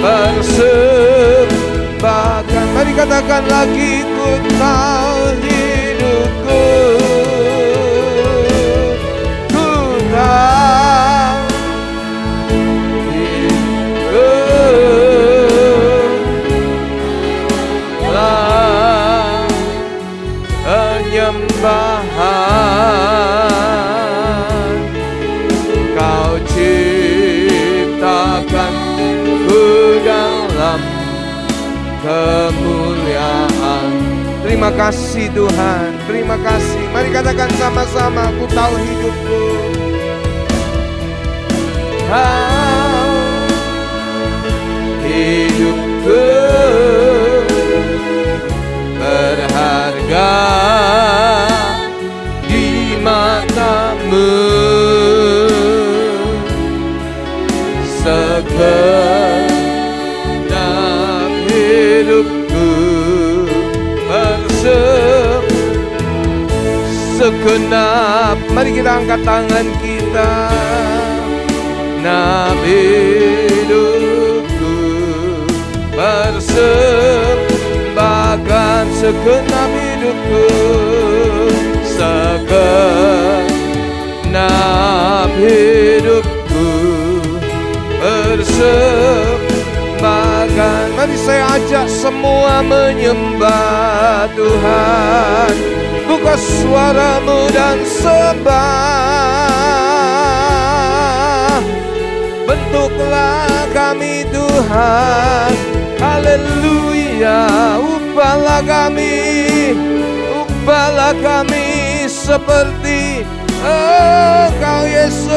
persembahkan. Mari katakan lagi, ku tahu hidupku, ku tahu hidupku lah penyembahan. Kau ciptakan dalam kemuliaan. Terima kasih Tuhan, terima kasih. Mari katakan sama-sama, ku tahu hidupku, tahu hidupku berharga di mata-Mu. Segenap hidupku segenap. Mari kita angkat tangan kita. Segenap hidupku persembahkan. Segenap hidupku, segenap ajak semua menyembah Tuhan. Buka suaramu dan sembah. Bentuklah kami Tuhan. Haleluya. Ubahlah kami seperti Engkau Yesus.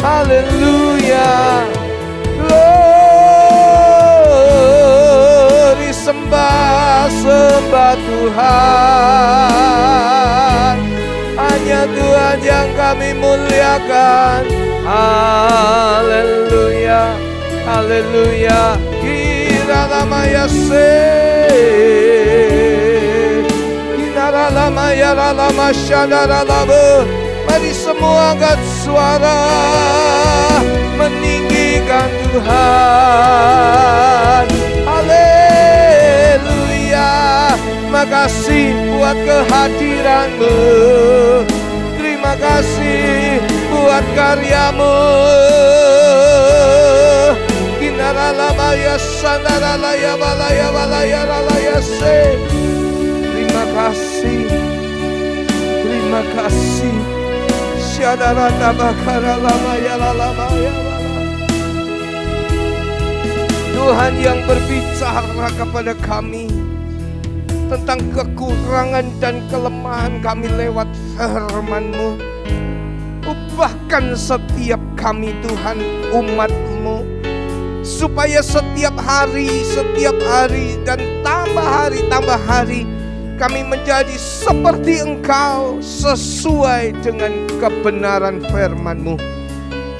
Haleluya. Glory, sembah Tuhan. Hanya Tuhan yang kami muliakan. Haleluya. Haleluya. Kiralamaya se. Kiralamaya ralama syadaralabu. Mari semua angkat suara meninggikan Tuhan. Haleluya. Makasih buat kehadiran-Mu. Terima kasih buat karya-Mu. Kinaralamaya sandaralaya balaya balaya ralaya se. Terima kasih. Terima kasih. Tuhan yang berbicara kepada kami tentang kekurangan dan kelemahan kami lewat firman-Mu. Ubahkan setiap kami Tuhan, umat-Mu, supaya setiap hari dan tambah hari kami menjadi seperti Engkau, sesuai dengan kebenaran firman-Mu.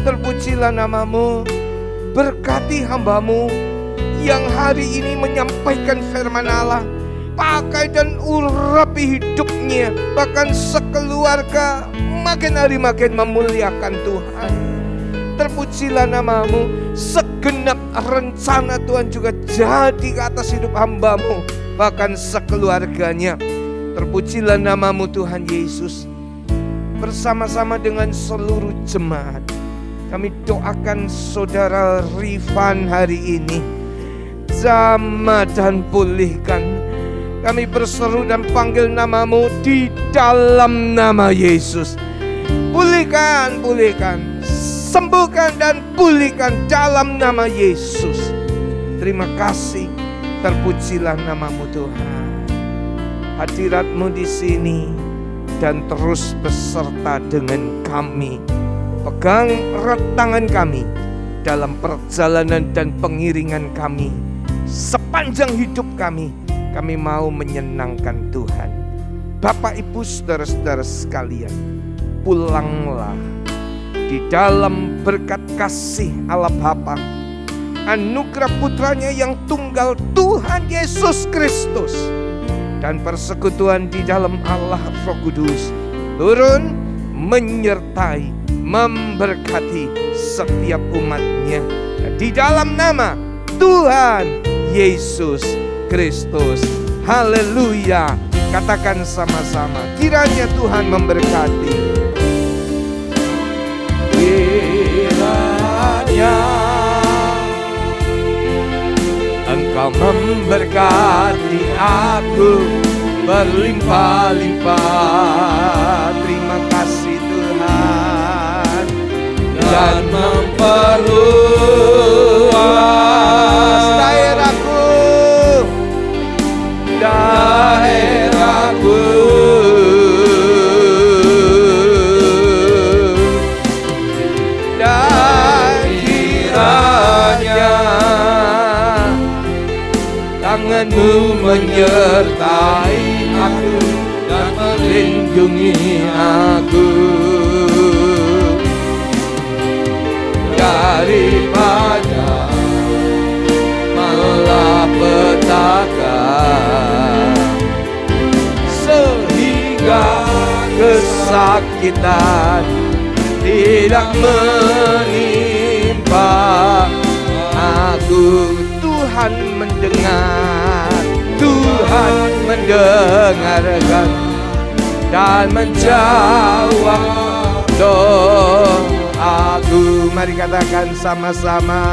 Terpujilah nama-Mu. Berkati hamba-Mu yang hari ini menyampaikan firman Allah. Pakai dan urapi hidupnya, bahkan sekeluarga makin hari makin memuliakan Tuhan. Terpujilah nama-Mu. Segenap rencana Tuhan juga jadi ke atas hidup hamba-Mu, bahkan sekeluarganya. Terpujilah nama-Mu Tuhan Yesus. Bersama-sama dengan seluruh jemaat, kami doakan saudara Rifan hari ini. Jamah dan pulihkan. Kami berseru dan panggil nama-Mu di dalam nama Yesus. Pulihkan, sembuhkan dan pulihkan dalam nama Yesus. Terima kasih. Terpujilah nama-Mu Tuhan. Hadirat-Mu di sini dan terus beserta dengan kami. Pegang erat tangan kami dalam perjalanan dan pengiringan kami. Sepanjang hidup kami mau menyenangkan Tuhan. Bapak, Ibu, saudara-saudara sekalian, pulanglah di dalam berkat kasih Allah Bapa, anugerah putranya yang tunggal Tuhan Yesus Kristus, dan persekutuan di dalam Allah Roh Kudus turun menyertai, memberkati setiap umatnya di dalam nama Tuhan Yesus Kristus. Haleluya. Katakan sama-sama, kiranya Tuhan memberkati. Kiranya Engkau memberkati aku berlimpah-limpah. Terima kasih Tuhan. Dan memperluas daerahku, dan kiranya tangan-Mu menyertai aku dan melindungi aku daripada malapetaka, sehingga kesakitan tidak menimpa aku. Tuhan mendengar, Tuhan mendengarkan dan menjawab doaku. Mari katakan sama-sama.